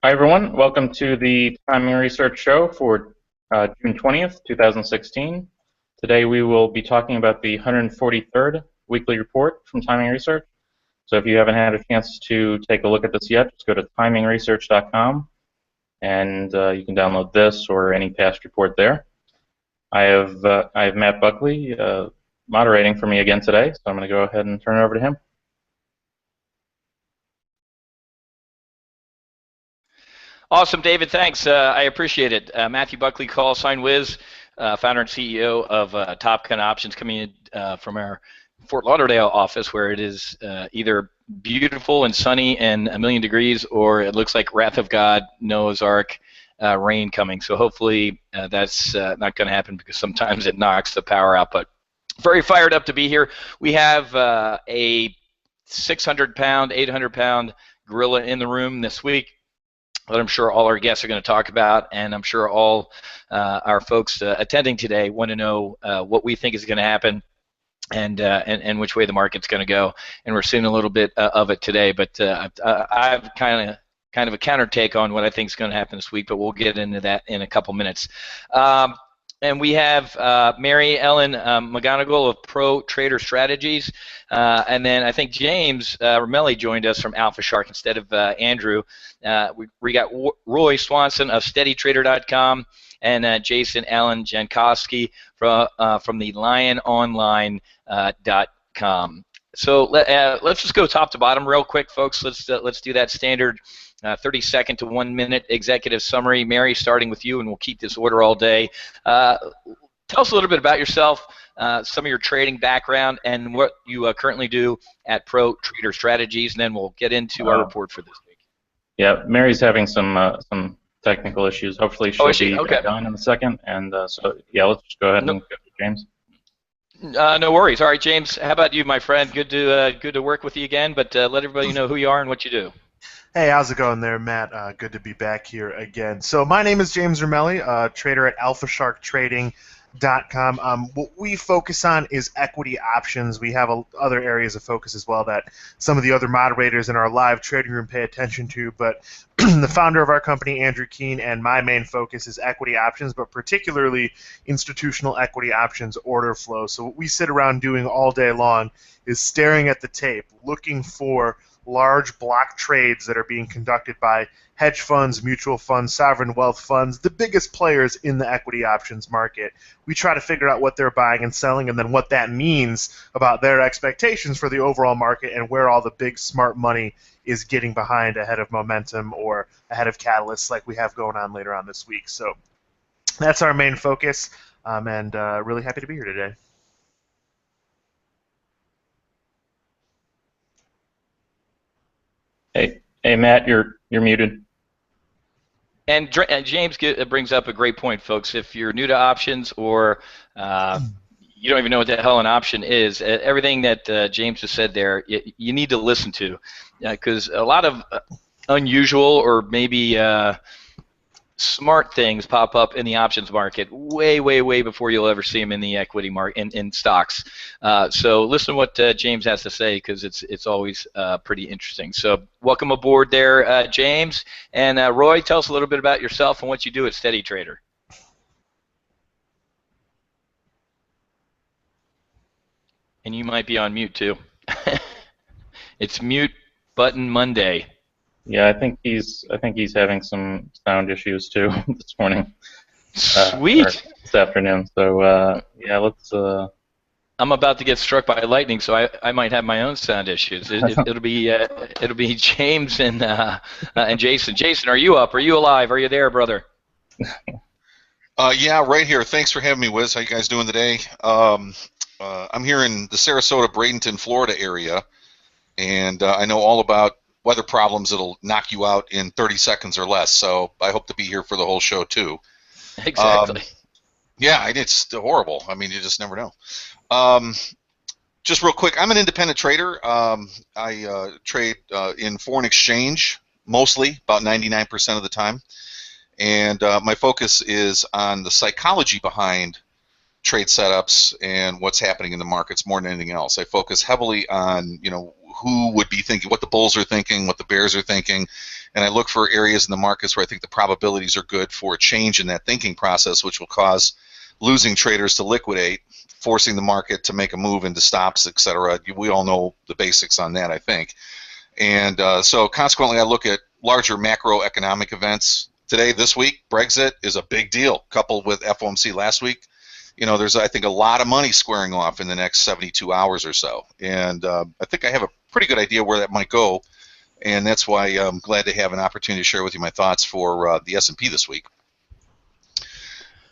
Hi, everyone. Welcome to the Timing Research Show for June 20th, 2016. Today we will be talking about the 143rd weekly report from Timing Research. So if you haven't had a chance to take a look at this yet, just go to TimingResearch.com and you can download this or any past report there. I have Matt Buckley moderating for me again today, so I'm going to go ahead and turn it over to him. Awesome, David. Thanks. I appreciate it. Matthew Buckley, call sign Whiz, founder and CEO of Top Gun Options, coming in from our Fort Lauderdale office, where it is either beautiful and sunny and a million degrees, or it looks like Wrath of God, Noah's Ark, rain coming. So hopefully that's not going to happen, because sometimes it knocks the power out. But very fired up to be here. We have a 600-pound, 800-pound gorilla in the room this week that I'm sure all our guests are going to talk about, and I'm sure all our folks attending today want to know what we think is going to happen and which way the market's going to go. And we're seeing a little bit of it today, but I have kind of a counter take on what I think is going to happen this week, but we'll get into that in a couple minutes. And we have Mary Ellen McGonagle of Pro Trader Strategies, and then I think James Romelli joined us from Alpha Shark instead of Andrew. We got Roy Swanson of SteadyTrader.com and Jason Allen Jankovsky from the LionOnline.com. So let's just go top to bottom real quick, folks. Let's do that standard 30-second to 1-minute executive summary. Mary, starting with you, and we'll keep this order all day. Tell us a little bit about yourself, some of your trading background, and what you currently do at Pro Trader Strategies, and then we'll get into our report for this week. Yeah, Mary's having some technical issues. Hopefully she'll be okay. done in a second. And so, yeah, let's just go ahead and go to James. No worries. All right, James, how about you, my friend? Good to work with you again, but let everybody know who you are and what you do. Hey, how's it going there, Matt? Good to be back here again. So my name is James Romelli, trader at AlphaSharkTrading.com. What we focus on is equity options. We have other areas of focus as well that some of the other moderators in our live trading room pay attention to, but the founder of our company, Andrew Keene, and my main focus is equity options, but particularly institutional equity options order flow. So what we sit around doing all day long is staring at the tape, looking for large block trades that are being conducted by hedge funds, mutual funds, sovereign wealth funds, the biggest players in the equity options market. We try to figure out what they're buying and selling, and then what that means about their expectations for the overall market and where all the big smart money is getting behind ahead of momentum or ahead of catalysts like we have going on later on this week. So that's our main focus, and really happy to be here today. Hey, Matt, you're muted. And James brings up a great point, folks. If you're new to options, or you don't even know what the hell an option is, everything that James has said there, you need to listen to, because a lot of unusual or maybe smart things pop up in the options market way before you'll ever see them in the equity market in stocks. So listen to what James has to say, because it's always pretty interesting. So welcome aboard there, James. And Roy, tell us a little bit about yourself and what you do at Steady Trader. And you might be on mute too. It's mute button Monday. Yeah, I think he's having some sound issues too this morning. Sweet. This afternoon. So yeah, let's. I'm about to get struck by lightning, so I might have my own sound issues. It'll be James and Jason. Jason, are you up? Are you alive? Are you there, brother? Yeah, right here. Thanks for having me, Whiz. How you guys doing today? I'm here in the Sarasota, Bradenton, Florida area, and I know all about weather problems that'll knock you out in 30 seconds or less, so I hope to be here for the whole show too. Exactly. Yeah, it's horrible. I mean, you just never know. Just real quick, I'm an independent trader. I trade in foreign exchange mostly, about 99% of the time, and my focus is on the psychology behind trade setups and what's happening in the markets more than anything else. I focus heavily on, who would be thinking, what the bulls are thinking, what the bears are thinking, and I look for areas in the markets where I think the probabilities are good for a change in that thinking process, which will cause losing traders to liquidate, forcing the market to make a move into stops, etc. We all know the basics on that, I think. And so consequently, I look at larger macroeconomic events. Today, this week, Brexit is a big deal, coupled with FOMC last week. There's, I think, a lot of money squaring off in the next 72 hours or so. And I think I have a pretty good idea where that might go. And that's why I'm glad to have an opportunity to share with you my thoughts for the S&P this week.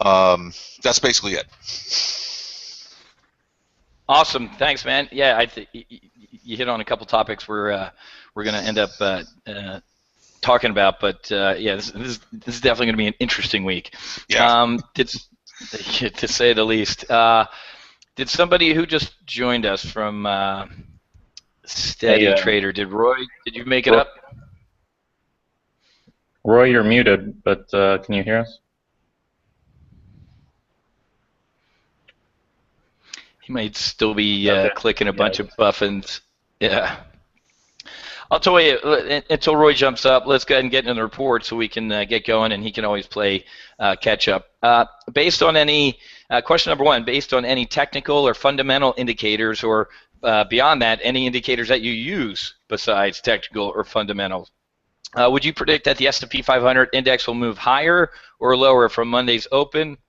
That's basically it. Awesome, thanks, man. Yeah, I think you hit on a couple topics we're going to end up talking about, but yeah, this is definitely going to be an interesting week. Yeah. To say the least. Did somebody who just joined us from Steady Trader, did you make it up? Roy, you're muted, but can you hear us? He might still be clicking a bunch of buttons. Yeah. I'll tell you, until Roy jumps up, let's go ahead and get into the report so we can get going, and he can always play catch up. Based on any, question number one, based on any technical or fundamental indicators, or beyond that, any indicators that you use besides technical or fundamental, would you predict that the S&P 500 index will move higher or lower from Monday's open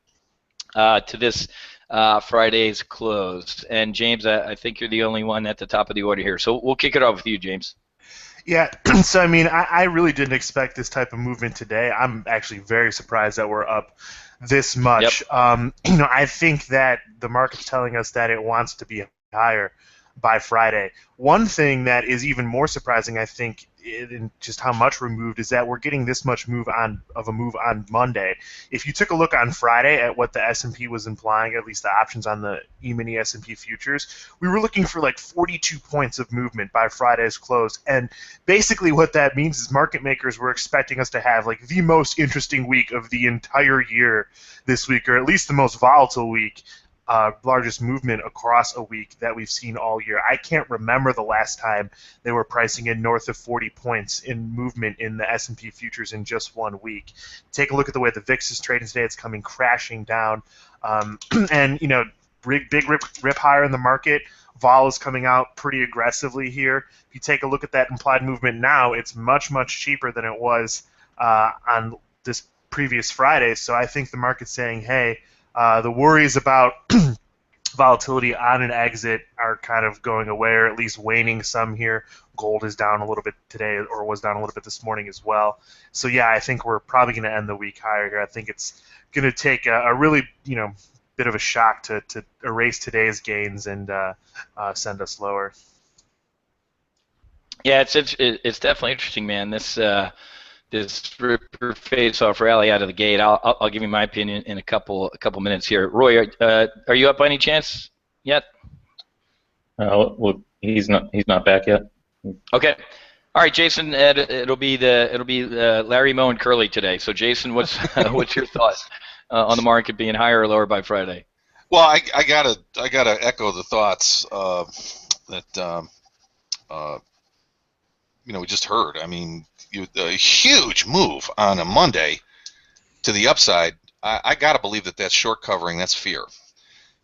to this Friday's close? And James, I think you're the only one at the top of the order here, so we'll kick it off with you, James. Yeah, so I mean, I really didn't expect this type of movement today. I'm actually very surprised that we're up this much. Yep. I think that the market's telling us that it wants to be higher by Friday. One thing that is even more surprising, I think, in just how much we're moved, is that we're getting this much move on Monday. If you took a look on Friday at what the S&P was implying, at least the options on the E-mini S&P futures, we were looking for like 42 points of movement by Friday's close. And basically what that means is market makers were expecting us to have like the most interesting week of the entire year this week, or at least the most volatile week. Largest movement across a week that we've seen all year. I can't remember the last time they were pricing in north of 40 points in movement in the S&P futures in just 1 week. Take a look at the way the VIX is trading today. It's coming crashing down. And, big rip higher in the market. Vol is coming out pretty aggressively here. If you take a look at that implied movement now, it's much, much cheaper than it was on this previous Friday. So I think the market's saying, hey, the worries about volatility on an exit are kind of going away, or at least waning some here. Gold is down a little bit today, or was down a little bit this morning as well. So yeah, I think we're probably going to end the week higher here. I think it's going to take a really, bit of a shock to erase today's gains and send us lower. Yeah, it's definitely interesting, man. This ripper face-off rally out of the gate. I'll give you my opinion in a couple minutes here. Roy, are you up by any chance yet? Well, he's not back yet. Okay. All right, Jason. It'll be Larry, Moe, and Curly today. So, Jason, what's your thoughts on the market being higher or lower by Friday? Well, I gotta echo the thoughts that we just heard. I mean, a huge move on a Monday to the upside. I got to believe that that's short covering. That's fear.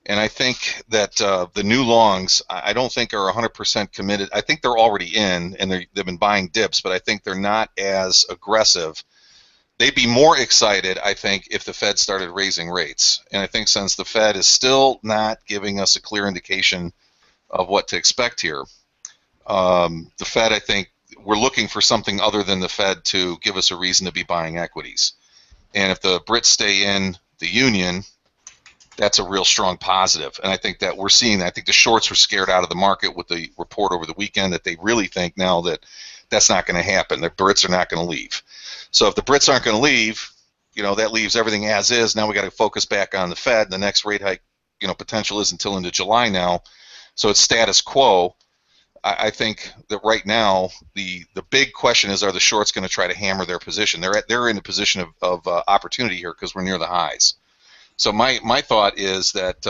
And I think that the new longs, I don't think are 100% committed. I think they're already in, and they've been buying dips, but I think they're not as aggressive. They'd be more excited, I think, if the Fed started raising rates. And I think since the Fed is still not giving us a clear indication of what to expect here, the Fed, I think, we're looking for something other than the Fed to give us a reason to be buying equities. And if the Brits stay in the Union, that's a real strong positive. And I think that we're seeing that. I think the shorts were scared out of the market with the report over the weekend that they really think now that that's not going to happen. The Brits are not going to leave. So if the Brits aren't going to leave, that leaves everything as is. Now we got to focus back on the Fed. The next rate hike, potential isn't until into July now. So it's status quo. I think that right now the big question is, are the shorts going to try to hammer their position? They're in a position of opportunity here because we're near the highs. So my thought is that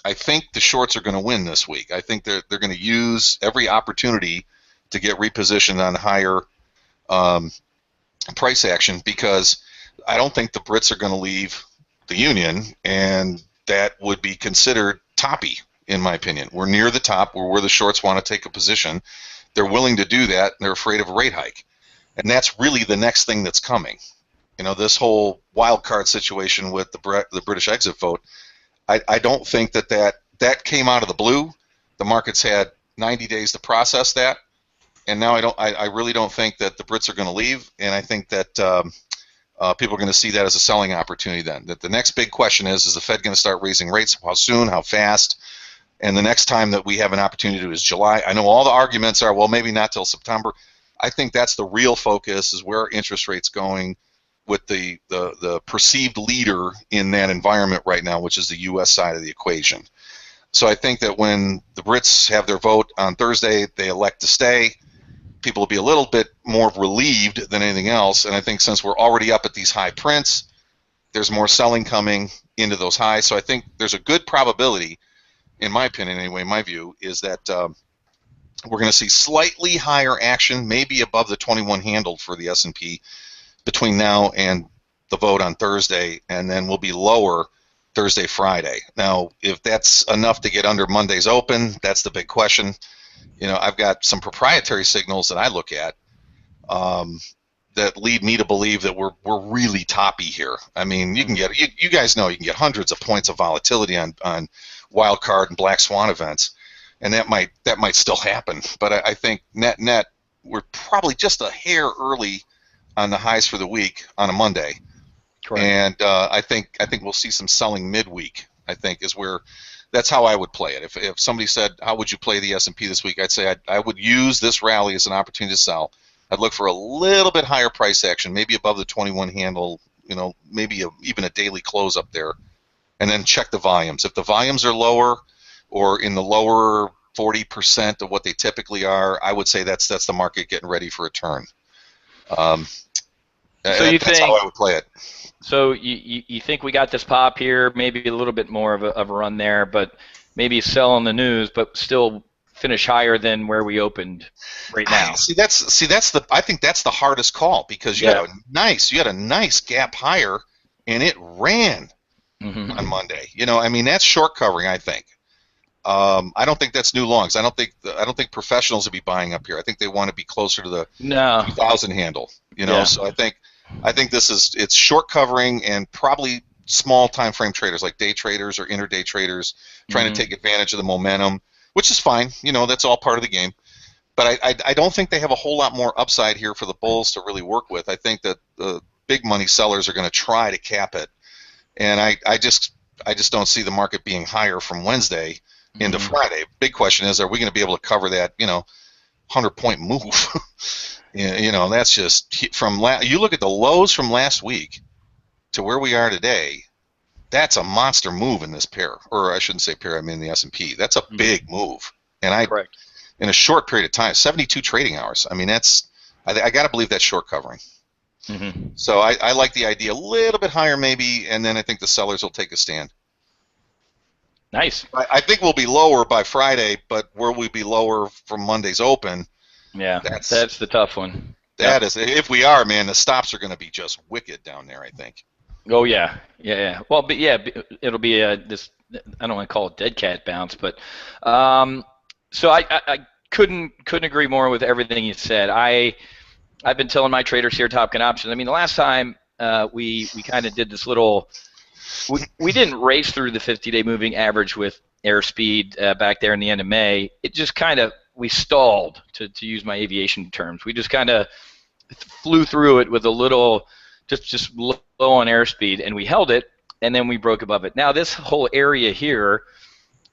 I think the shorts are going to win this week. I think they're going to use every opportunity to get repositioned on higher price action because I don't think the Brits are going to leave the Union, and that would be considered toppy, in my opinion. We're near the top where the shorts want to take a position. They're willing to do that, and they're afraid of a rate hike. And that's really the next thing that's coming. This whole wild card situation with the British exit vote, I don't think that came out of the blue. The markets had 90 days to process that, and now I really don't think that the Brits are going to leave, and I think that people are going to see that as a selling opportunity then. That the next big question is the Fed going to start raising rates? How soon? How fast? And the next time that we have an opportunity to do is July. I know all the arguments are, well, maybe not till September. I think that's the real focus, is where are interest rates going with the perceived leader in that environment right now, which is the U.S. side of the equation. So I think that when the Brits have their vote on Thursday, they elect to stay, people will be a little bit more relieved than anything else. And I think since we're already up at these high prints, there's more selling coming into those highs. So I think there's a good probability, in my opinion anyway, my view, is that we're going to see slightly higher action, maybe above the 21 handle for the S&P between now and the vote on Thursday, and then we'll be lower Thursday, Friday. Now, if that's enough to get under Monday's open, that's the big question. I've got some proprietary signals that I look at that lead me to believe that we're really toppy here. I mean, you can get you guys know you can get hundreds of points of volatility on wild card and black swan events, and that might still happen. But I think net we're probably just a hair early on the highs for the week on a Monday. Correct. And I think we'll see some selling midweek. I think is where that's how I would play it. If somebody said, how would you play the S&P this week, I'd say I would use this rally as an opportunity to sell. I'd look for a little bit higher price action, maybe above the 21 handle, maybe even a daily close up there, and then check the volumes. If the volumes are lower or in the lower 40% of what they typically are, I would say that's the market getting ready for a turn. That's how I would play it. So you think we got this pop here, maybe a little bit more of a run there, but maybe sell on the news, but still finish higher than where we opened right now. I think that's the hardest call, because you had a nice gap higher, and it ran on Monday. That's short covering, I think. I don't think that's new longs. I don't think professionals will be buying up here. I think they want to be closer to the 2000 handle. So I think it's short covering, and probably small time frame traders like day traders or intraday traders trying to take advantage of the momentum, which is fine. That's all part of the game. But I don't think they have a whole lot more upside here for the bulls to really work with. I think that the big money sellers are going to try to cap it, and I just don't see the market being higher from Wednesday into Friday. Big question is, are we going to be able to cover that 100-point move? That's just from you look at the lows from last week to where we are today. That's a monster move in this pair, or I shouldn't say pair. I mean the S&P. That's a big move, and correct. In a short period of time, 72 trading hours. I mean, I got to believe that's short covering. So I like the idea a little bit higher maybe, and then I think the sellers will take a stand. Nice. I think we'll be lower by Friday, but will we be lower from Monday's open? Yeah, that's the tough one. That is, if we are, man, the stops are going to be just wicked down there, I think. Oh yeah. Well, but yeah, it'll be this. I don't want to call it dead cat bounce, but so I couldn't agree more with everything you said. I've been telling my traders here, Top Gun Options. I mean, the last time we kind of did this little. We didn't race through the 50-day moving average with airspeed back there in the end of May. It just kind of, we stalled, to use my aviation terms. We just kind of flew through it with a little, just low on airspeed, and we held it, and then we broke above it. Now this whole area here,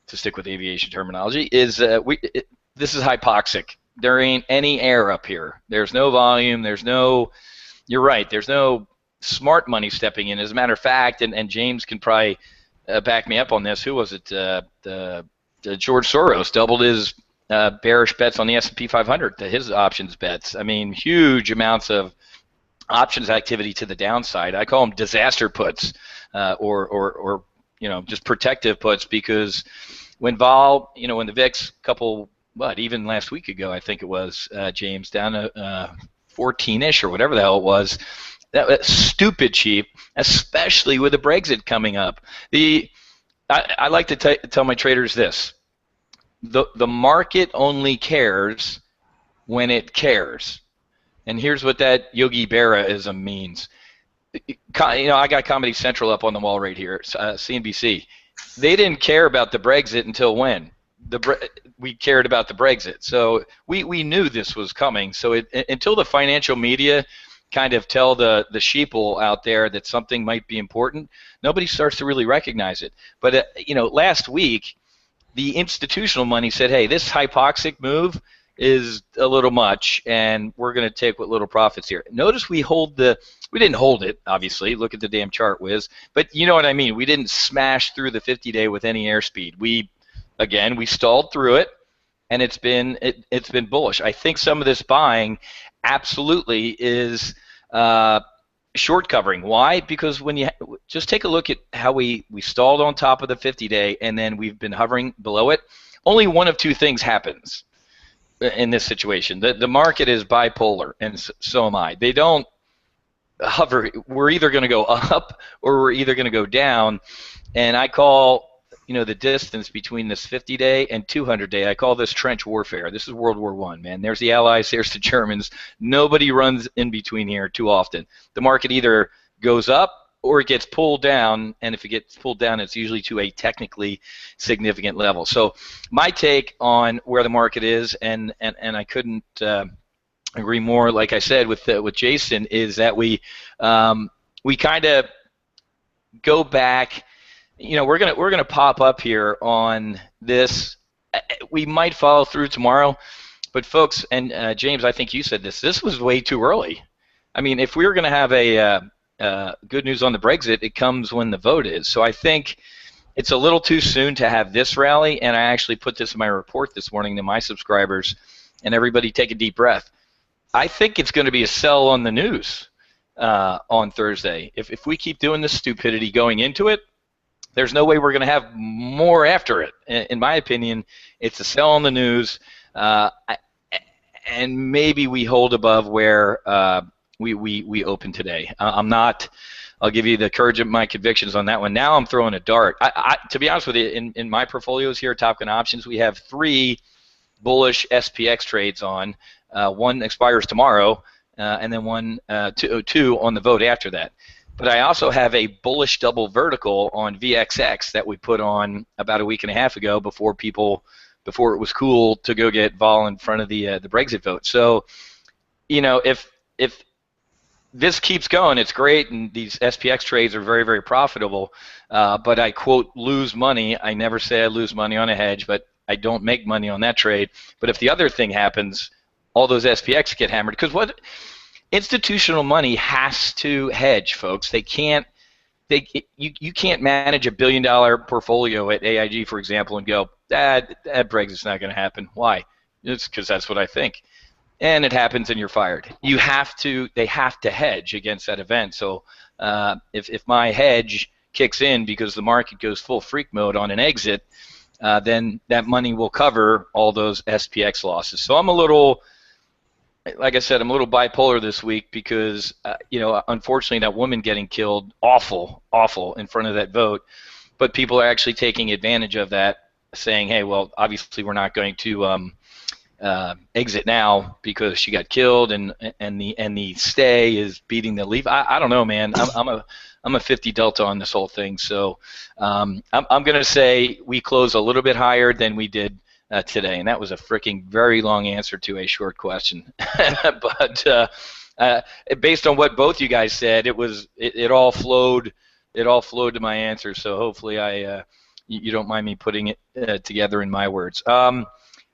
to stick with aviation terminology, is this is hypoxic. There ain't any air up here. There's no volume. You're right. There's no smart money stepping in. As a matter of fact, and James can probably back me up on this. Who was it? George Soros doubled his bearish bets on the S&P 500 to his options bets. I mean, huge amounts of options activity to the downside. I call them disaster puts, or just protective puts, because when when the VIX even last week ago, I think it was, James, down to 14-ish or whatever the hell it was. That was stupid cheap, especially with the Brexit coming up. I like to tell my traders this: the market only cares when it cares. And here's what that Yogi Berra-ism means. I got Comedy Central up on the wall right here, CNBC. They didn't care about the Brexit until when? We cared about the Brexit. So we knew this was coming. So until the financial media kind of tell the sheeple out there that something might be important, nobody starts to really recognize it. But last week, the institutional money said, hey, this hypoxic move is a little much, and we're going to take what little profits here. Notice we didn't hold it, obviously. Look at the damn chart, Whiz. But you know what I mean. We didn't smash through the 50-day with any airspeed. We stalled through it, and it's been bullish. I think some of this buying absolutely is short covering. Why? Because when you just take a look at how we stalled on top of the 50-day, and then we've been hovering below it, only one of two things happens in this situation. The market is bipolar, and so am I. They don't hover. We're either going to go up or we're either going to go down, and I call the distance between this 50-day and 200-day, I call this trench warfare. This is World War I, man. There's the Allies, there's the Germans. Nobody runs in between here too often. The market either goes up or it gets pulled down, and if it gets pulled down, it's usually to a technically significant level. So my take on where the market is, and I couldn't agree more, like I said, with Jason, is that we kind of go back. We're gonna pop up here on this. We might follow through tomorrow, but folks, and James, I think you said this was way too early. I mean, if we were going to have a good news on the Brexit, it comes when the vote is. So I think it's a little too soon to have this rally, and I actually put this in my report this morning to my subscribers, and everybody take a deep breath. I think it's going to be a sell on the news on Thursday. If we keep doing this stupidity going into it, there's no way we're going to have more after it. In my opinion, it's a sell on the news, and maybe we hold above where we open today. I'll give you the courage of my convictions on that one. Now I'm throwing a dart. To be honest with you, in my portfolios here, Top Gun Options, we have 3 bullish SPX trades on. One expires tomorrow, and then two on the vote after that. But I also have a bullish double vertical on VXX that we put on about a week and a half ago before it was cool to go get vol in front of the Brexit vote. So, if this keeps going, it's great, and these SPX trades are very, very profitable. But I quote lose money. I never say I lose money on a hedge, but I don't make money on that trade. But if the other thing happens, all those SPX get hammered. Because what institutional money has to hedge, folks. They can't. You can't manage $1 billion portfolio at AIG, for example, and go, that Brexit's not going to happen. Why? It's because that's what I think. And it happens, and you're fired. They have to hedge against that event. So if my hedge kicks in because the market goes full freak mode on an exit, then that money will cover all those SPX losses. So I'm a little, like I said, I'm a little bipolar this week because, unfortunately that woman getting killed, awful in front of that vote. But people are actually taking advantage of that, saying, hey, well, obviously we're not going to exit now because she got killed, and the stay is beating the leave. I don't know, man. I'm a 50 delta on this whole thing. So I'm going to say we close a little bit higher than we did today, and that was a freaking very long answer to a short question. But based on what both you guys said, it all flowed to my answer. So hopefully you don't mind me putting it together in my words.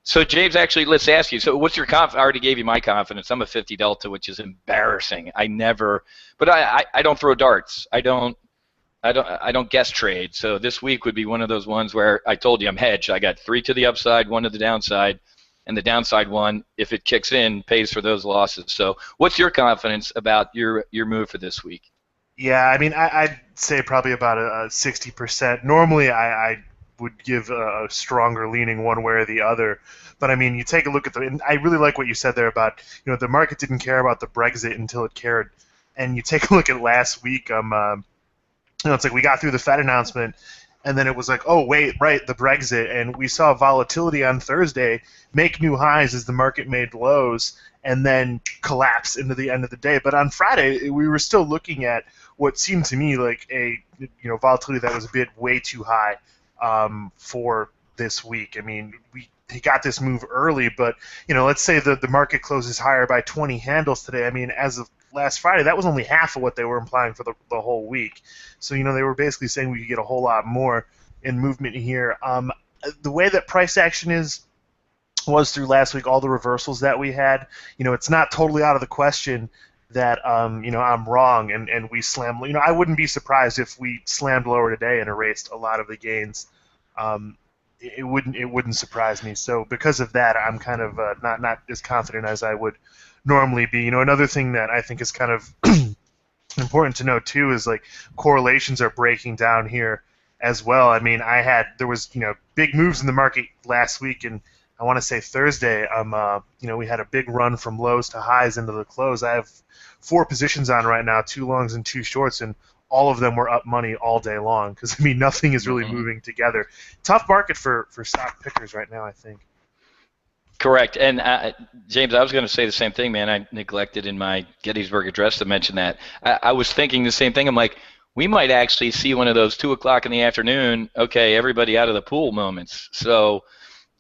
So James, actually, let's ask you. So what's your I already gave you my confidence. I'm a 50 delta, which is embarrassing. But I don't throw darts. I don't guess trade. So this week would be one of those ones where I told you I'm hedged. I got 3 to the upside, 1 to the downside, and the downside one, if it kicks in, pays for those losses. So what's your confidence about your move for this week? Yeah, I mean, I'd say probably about a 60%. Normally, I would give a stronger leaning one way or the other. But I mean, you take a look at and I really like what you said there about, the market didn't care about the Brexit until it cared. And you take a look at last week, it's like we got through the Fed announcement, and then it was like, oh, wait, right, the Brexit. And we saw volatility on Thursday make new highs as the market made lows and then collapse into the end of the day. But on Friday, we were still looking at what seemed to me like a volatility that was a bit way too high for this week. I mean, he got this move early, but let's say the market closes higher by 20 handles today. I mean, as of last Friday, that was only half of what they were implying for the whole week. So they were basically saying we could get a whole lot more in movement here. The way that price action was through last week, all the reversals that we had, it's not totally out of the question that I'm wrong and we slam. I wouldn't be surprised if we slammed lower today and erased a lot of the gains. It wouldn't surprise me. So because of that, I'm kind of not as confident as I would normally be. Another thing that I think is kind of important to note too is like correlations are breaking down here as well. I mean, there was big moves in the market last week, and I want to say Thursday, we had a big run from lows to highs into the close. I have 4 positions on right now, 2 longs and 2 shorts, and all of them were up money all day long because I mean nothing is really moving together. Tough market for stock pickers right now, I think. Correct. And James, I was going to say the same thing, man. I neglected in my Gettysburg Address to mention that. I was thinking the same thing. I'm like, we might actually see one of those 2 o'clock in the afternoon, okay, everybody out of the pool moments. So,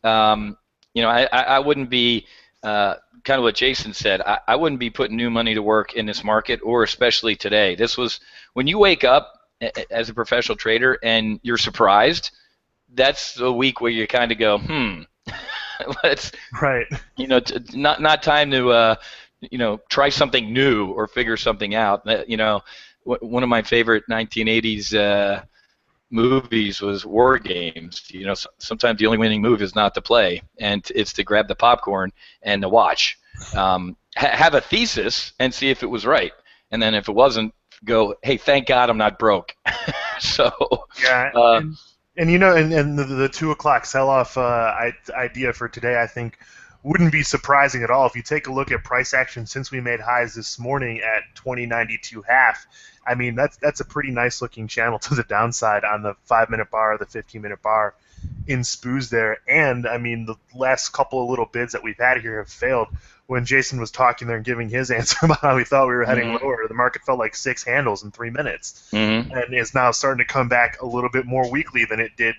I wouldn't be, kind of what Jason said, I wouldn't be putting new money to work in this market, or especially today. This was, when you wake up as a professional trader and you're surprised, that's a week where you kind of go, let's, right. Not time to, try something new or figure something out. One of my favorite 1980s movies was War Games. Sometimes the only winning move is not to play, and it's to grab the popcorn and to watch. Have a thesis and see if it was right, and then if it wasn't, go, hey, thank God I'm not broke. So yeah. And the 2 o'clock sell-off idea for today, I think, wouldn't be surprising at all. If you take a look at price action since we made highs this morning at 20.92.5, I mean, that's a pretty nice-looking channel to the downside on the 5-minute bar or the 15-minute bar in SPOOs there. And, I mean, the last couple of little bids that we've had here have failed. When Jason was talking there and giving his answer about how he thought we were heading lower, the market felt like 6 handles in 3 minutes, and is now starting to come back a little bit more weakly than it did,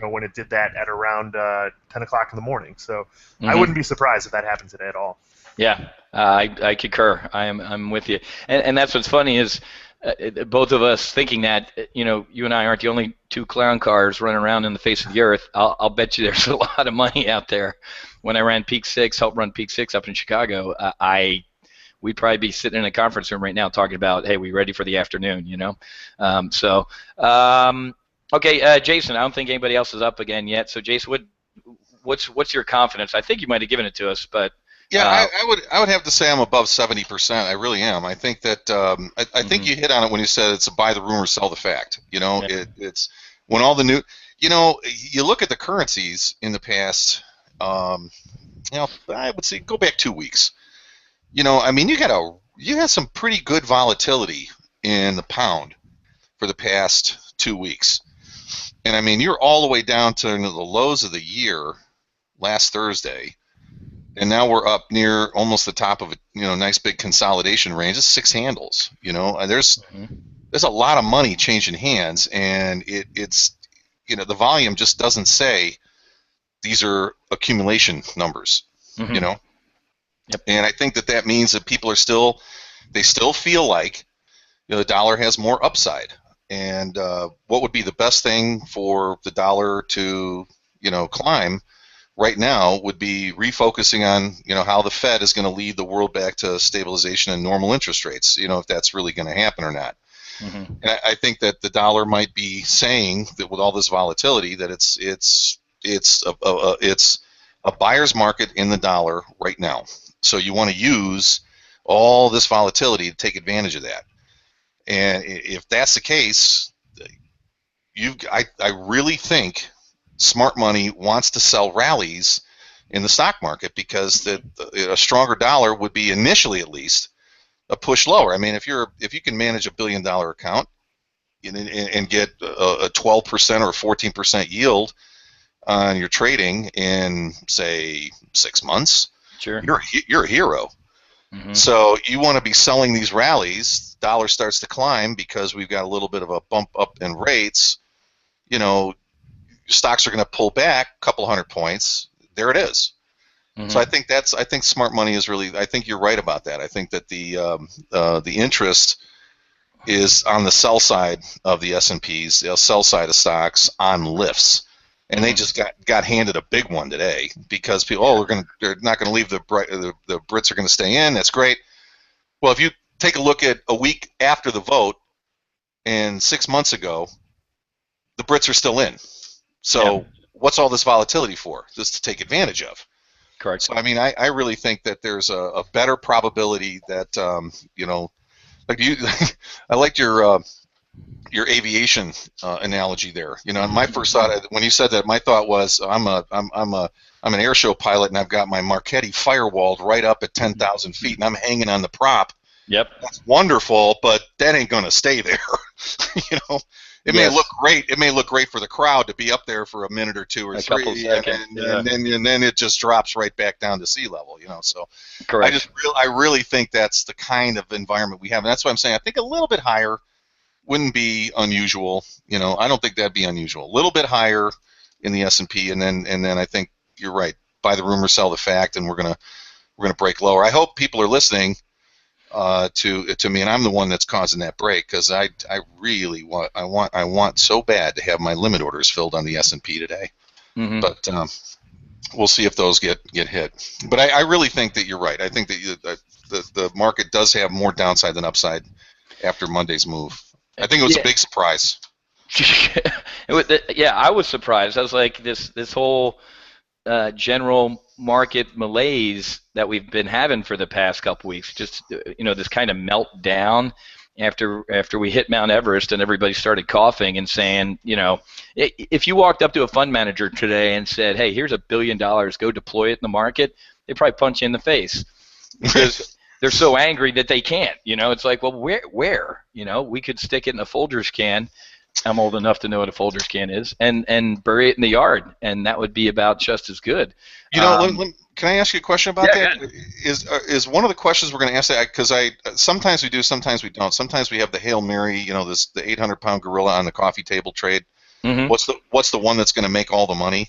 when it did that at around 10 o'clock in the morning. So I wouldn't be surprised if that happened today at all. Yeah, I concur. I'm with you, and that's what's funny is both of us thinking that you and I aren't the only 2 clown cars running around in the face of the earth. I'll bet you there's a lot of money out there. When I ran Peak 6, helped run Peak 6 up in Chicago, we'd probably be sitting in a conference room right now talking about, hey, we ready for the afternoon, Okay, Jason, I don't think anybody else is up again yet. So, Jason, what's your confidence? I think you might have given it to us, but yeah, I would have to say I'm above 70%. I really am. I think that I think you hit on it when you said it's a buy the rumor, sell the fact. It's when all the new, you look at the currencies in the past. I would say go back 2 weeks. I mean, you had some pretty good volatility in the pound for the past 2 weeks, and I mean, you're all the way down to the lows of the year last Thursday, and now we're up near almost the top of a nice big consolidation range. It's 6 handles. There's a lot of money changing hands, and it's the volume just doesn't say these are accumulation numbers, Yep. And I think that means that people are they still feel like the dollar has more upside. And what would be the best thing for the dollar to climb right now would be refocusing on how the Fed is going to lead the world back to stabilization and normal interest rates. If that's really going to happen or not. And I think that the dollar might be saying that with all this volatility that it's a buyer's market in the dollar right now. So you want to use all this volatility to take advantage of that. And if that's the case, I really think smart money wants to sell rallies in the stock market because a stronger dollar would be initially, at least, a push lower. I mean, if you can manage $1 billion account and get a 12% or 14% yield on your trading in, say, 6 months, sure, you're a hero. Mm-hmm. So you want to be selling these rallies. Dollar starts to climb because we've got a little bit of a bump up in rates. Stocks are going to pull back a couple hundred points. There it is. Mm-hmm. So I think smart money is really. I think you're right about that. I think that the interest is on the sell side of the S&Ps, the sell side of stocks on lifts, and they just got handed a big one today because people, they're not going to leave. The Brits are going to stay in. That's great. Well, if you take a look at a week after the vote and 6 months ago, the Brits are still in. So what's all this volatility for? Just to take advantage of. Correct. So I mean, I really think that there's a better probability that like you, I liked your aviation analogy there. And my first thought when you said that, my thought was I'm an air show pilot and I've got my Marchetti firewalled right up at 10,000 feet and I'm hanging on the prop. Yep. That's wonderful, but that ain't going to stay there. It may look great. It may look great for the crowd to be up there for a minute or two or three, and then it just drops right back down to sea level. So correct. I really think that's the kind of environment we have, and that's why I'm saying I think a little bit higher wouldn't be unusual. I don't think that'd be unusual. A little bit higher in the S&P, and then I think you're right. Buy the rumor, sell the fact, and we're gonna break lower. I hope people are listening to me, and I'm the one that's causing that break because I really want so bad to have my limit orders filled on the S&P today. Mm-hmm. But we'll see if those get hit. But I really think that you're right. I think that the market does have more downside than upside after Monday's move. I think it was a big surprise. Yeah, I was surprised. I was like, this whole general market malaise that we've been having for the past couple weeks, just this kind of meltdown after we hit Mount Everest and everybody started coughing and saying, if you walked up to a fund manager today and said, hey, here's $1 billion, go deploy it in the market, they'd probably punch you in the face because they're so angry that they can't. It's like, well, where? We could stick it in a Folgers can. I'm old enough to know what a Folgers can is, and bury it in the yard, and that would be about just as good. Can I ask you a question about that? Is one of the questions we're going to ask that, because sometimes we do, sometimes we don't. Sometimes we have the Hail Mary, the 800-pound gorilla on the coffee table trade. Mm-hmm. What's the one that's going to make all the money?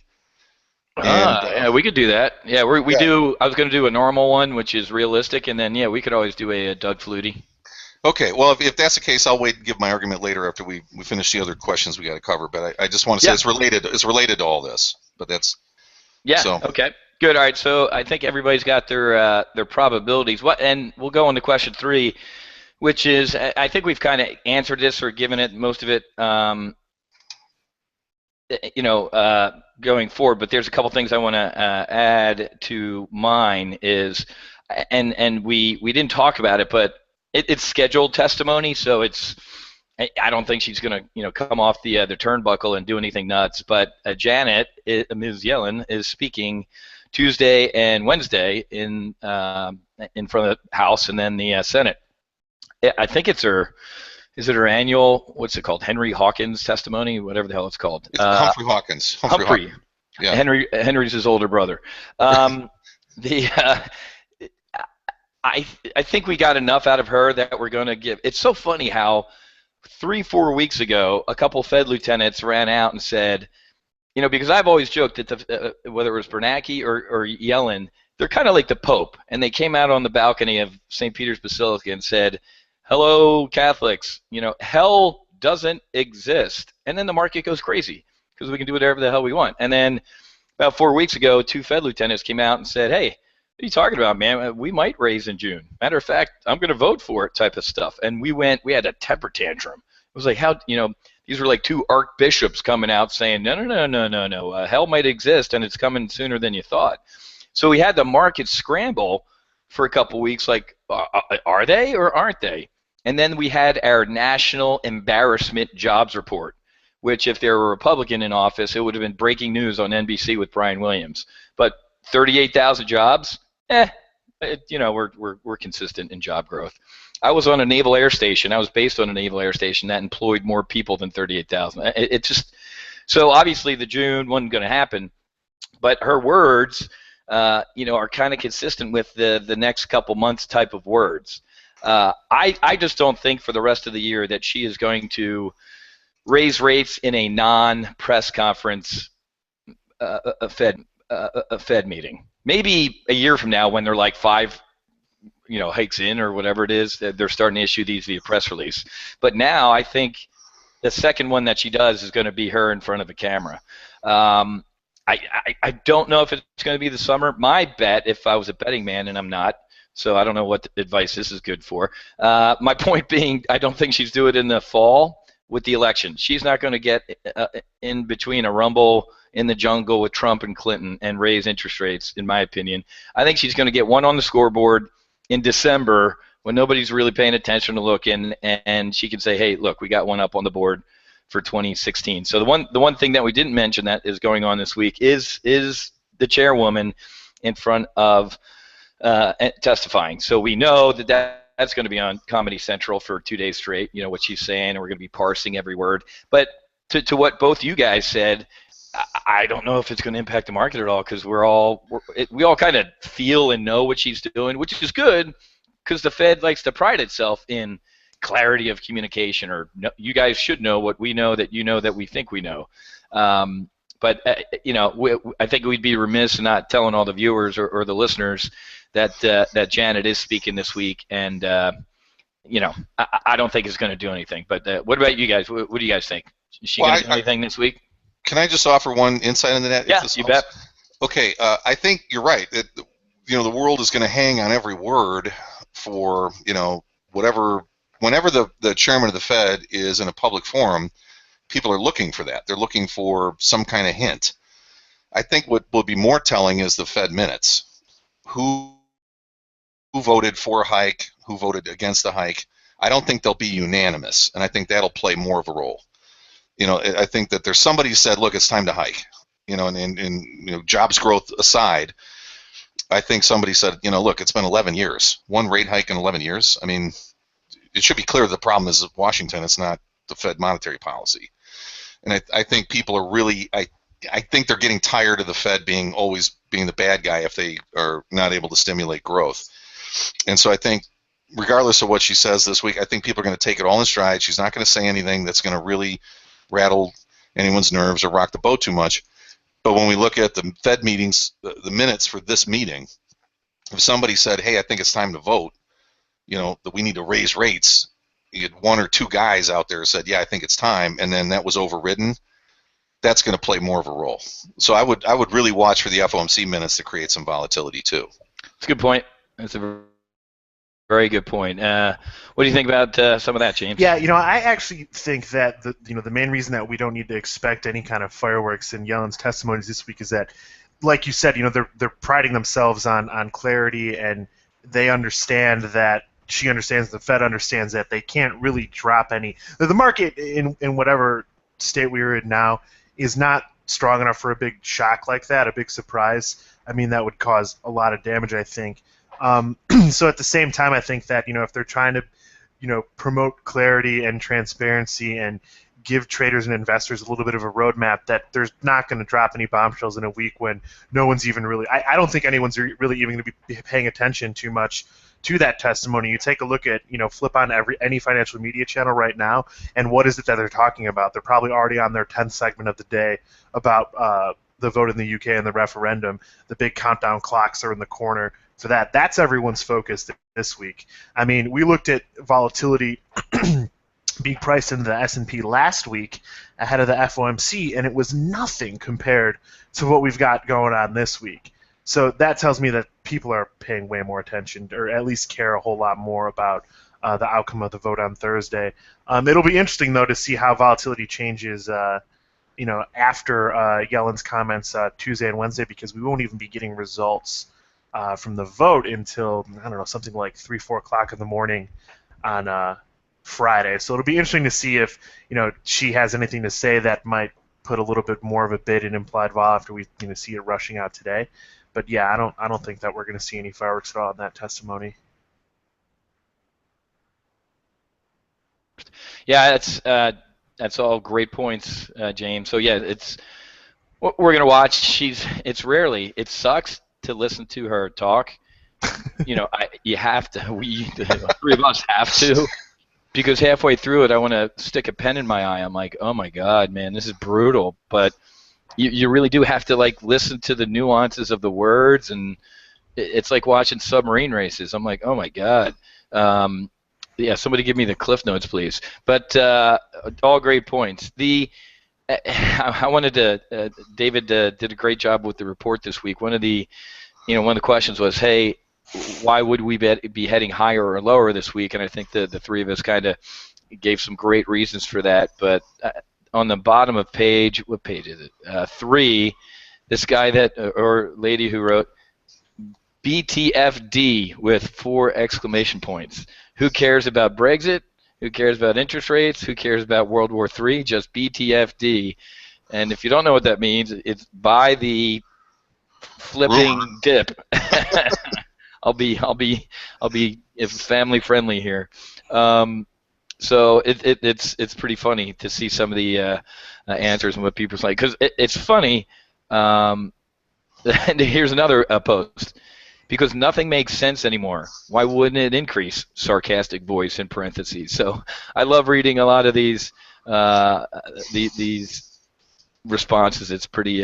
Yeah, we could do that. Yeah, we do. I was going to do a normal one, which is realistic, and then we could always do a Doug Flutie. Okay, well, if that's the case, I'll wait and give my argument later after we finish the other questions we got to cover. But I just want to say it's related. It's related to all this. But that's okay, good. All right, so I think everybody's got their probabilities. And we'll go on to question 3, which is I think we've kind of answered this or given it most of it. Going forward, but there's a couple things I want to add to mine is, and we didn't talk about it, but it's scheduled testimony, so I don't think she's going to come off the turnbuckle and do anything nuts. But Janet, Ms. Yellen, is speaking Tuesday and Wednesday in front of the House and then the Senate. I think it's her. Is it her annual? What's it called? Henry Hawkins testimony, whatever the hell it's called. It's Humphrey Hawkins. Humphrey. Yeah. Henry's his older brother. I think we got enough out of her that we're going to give. It's so funny how 3-4 weeks ago, a couple Fed lieutenants ran out and said, because I've always joked that whether it was Bernanke or Yellen, they're kind of like the Pope, and they came out on the balcony of St. Peter's Basilica and said, hello, Catholics, hell doesn't exist. And then the market goes crazy because we can do whatever the hell we want. And then about 4 weeks ago, 2 Fed lieutenants came out and said, hey, what are you talking about, man? We might raise in June. Matter of fact, I'm going to vote for it type of stuff. And we had a temper tantrum. It was like, these were like 2 archbishops coming out saying, no, hell might exist and it's coming sooner than you thought. So we had the market scramble for a couple weeks like, are they or aren't they? And then we had our national embarrassment jobs report, which if there were a Republican in office, it would have been breaking news on NBC with Brian Williams. But 38,000 jobs, we're consistent in job growth. I was on a naval air station. I was based on a naval air station that employed more people than 38,000. It just, so obviously the June wasn't going to happen, but her words, are kind of consistent with the next couple months type of words. I just don't think for the rest of the year that she is going to raise rates in a non-press conference, a Fed meeting. Maybe a year from now, when they're like 5, hikes in or whatever it is, they're starting to issue these via press release. But now I think the second one that she does is going to be her in front of a camera. I don't know if it's going to be the summer. My bet, if I was a betting man, and I'm not, so I don't know what advice this is good for. My point being, I don't think she's doing it in the fall with the election. She's not going to get in between a rumble in the jungle with Trump and Clinton and raise interest rates, in my opinion. I think she's going to get one on the scoreboard in December when nobody's really paying attention to looking, and she can say, hey, look, we got one up on the board for 2016. So the one thing that we didn't mention that is going on this week is the chairwoman in front of testifying. So we know that's going to be on Comedy Central for 2 days straight, what she's saying, and we're going to be parsing every word. But to what both you guys said, I don't know if it's going to impact the market at all, because we all kind of feel and know what she's doing, which is good, because the Fed likes to pride itself in clarity of communication, or you guys should know what we know that that we think we know. But I think we'd be remiss in not telling all the viewers or the listeners that Janet is speaking this week, and I don't think it's going to do anything. But what about you guys? What do you guys think? Is she going to do anything this week? Can I just offer one insight into that? Yeah, you bet. Okay, I think you're right. The world is going to hang on every word for whatever. Whenever the chairman of the Fed is in a public forum, people are looking for that. They're looking for some kind of hint. I think what will be more telling is the Fed minutes. Who voted for a hike? Who voted against the hike? I don't think they'll be unanimous, and I think that'll play more of a role. I think that there's somebody who said, look, it's time to hike. And jobs growth aside, I think somebody said, look, it's been 11 years. One rate hike in 11 years. I mean, it should be clear the problem is Washington. It's not the Fed monetary policy. And I think people are really, I think they're getting tired of the Fed always being the bad guy if they are not able to stimulate growth. And so I think, regardless of what she says this week, I think people are going to take it all in stride. She's not going to say anything that's going to really rattle anyone's nerves or rock the boat too much. But when we look at the Fed meetings, the minutes for this meeting, if somebody said, hey, I think it's time to vote, that we need to raise rates, you had one or two guys out there who said, yeah, I think it's time, and then that was overridden, that's going to play more of a role. So I would really watch for the FOMC minutes to create some volatility too. That's a good point. That's a very good point. What do you think about some of that, James? Yeah, I actually think that the main reason that we don't need to expect any kind of fireworks in Yellen's testimonies this week is that, like you said, they're priding themselves on clarity, and they understand that she understands, the Fed understands that they can't really drop any. The market in whatever state we're in now is not strong enough for a big shock like that, a big surprise. I mean, that would cause a lot of damage, I think. So at the same time, I think that if they're trying to promote clarity and transparency and give traders and investors a little bit of a roadmap, that there's not going to drop any bombshells in a week when no one's even really. I don't think anyone's really even going to be paying attention too much to that testimony. You take a look at, flip on any financial media channel right now, and what is it that they're talking about? They're probably already on their 10th segment of the day about the vote in the UK and the referendum. The big countdown clocks are in the corner for that. That's everyone's focus this week. I mean, we looked at volatility being priced into the S&P last week ahead of the FOMC, and it was nothing compared to what we've got going on this week. So that tells me that people are paying way more attention, or at least care a whole lot more about the outcome of the vote on Thursday. It'll be interesting, though, to see how volatility changes after Yellen's comments Tuesday and Wednesday, because we won't even be getting results from the vote until, I don't know, something like 3, 4 o'clock in the morning on Friday. So it'll be interesting to see if she has anything to say that might put a little bit more of a bid in implied vol after we see it rushing out today. But yeah, I don't think that we're going to see any fireworks at all in that testimony. Yeah, that's all great points, James. So yeah, we're gonna watch. It sucks to listen to her talk. You have to. The three of us have to, because halfway through it, I want to stick a pen in my eye. I'm like, oh my God, man, this is brutal. But you really do have to listen to the nuances of the words, and it's like watching submarine races. I'm like, oh my God. Yeah, somebody give me the cliff notes, please. But all great points. I wanted to. David did a great job with the report this week. One of the questions was, hey, why would we be heading higher or lower this week? And I think the three of us kind of gave some great reasons for that. But on the bottom of what page is it? 3. This guy or lady who wrote BTFD with 4 exclamation points. Who cares about Brexit? Who cares about interest rates? Who cares about World War III? Just BTFD. And if you don't know what that means, it's buy the flipping dip. I'll be family friendly here. So it's pretty funny to see some of the answers and what people say, because it's funny. And here's another post. Because nothing makes sense anymore. Why wouldn't it increase? Sarcastic voice in parentheses. So I love reading a lot of these responses. It's pretty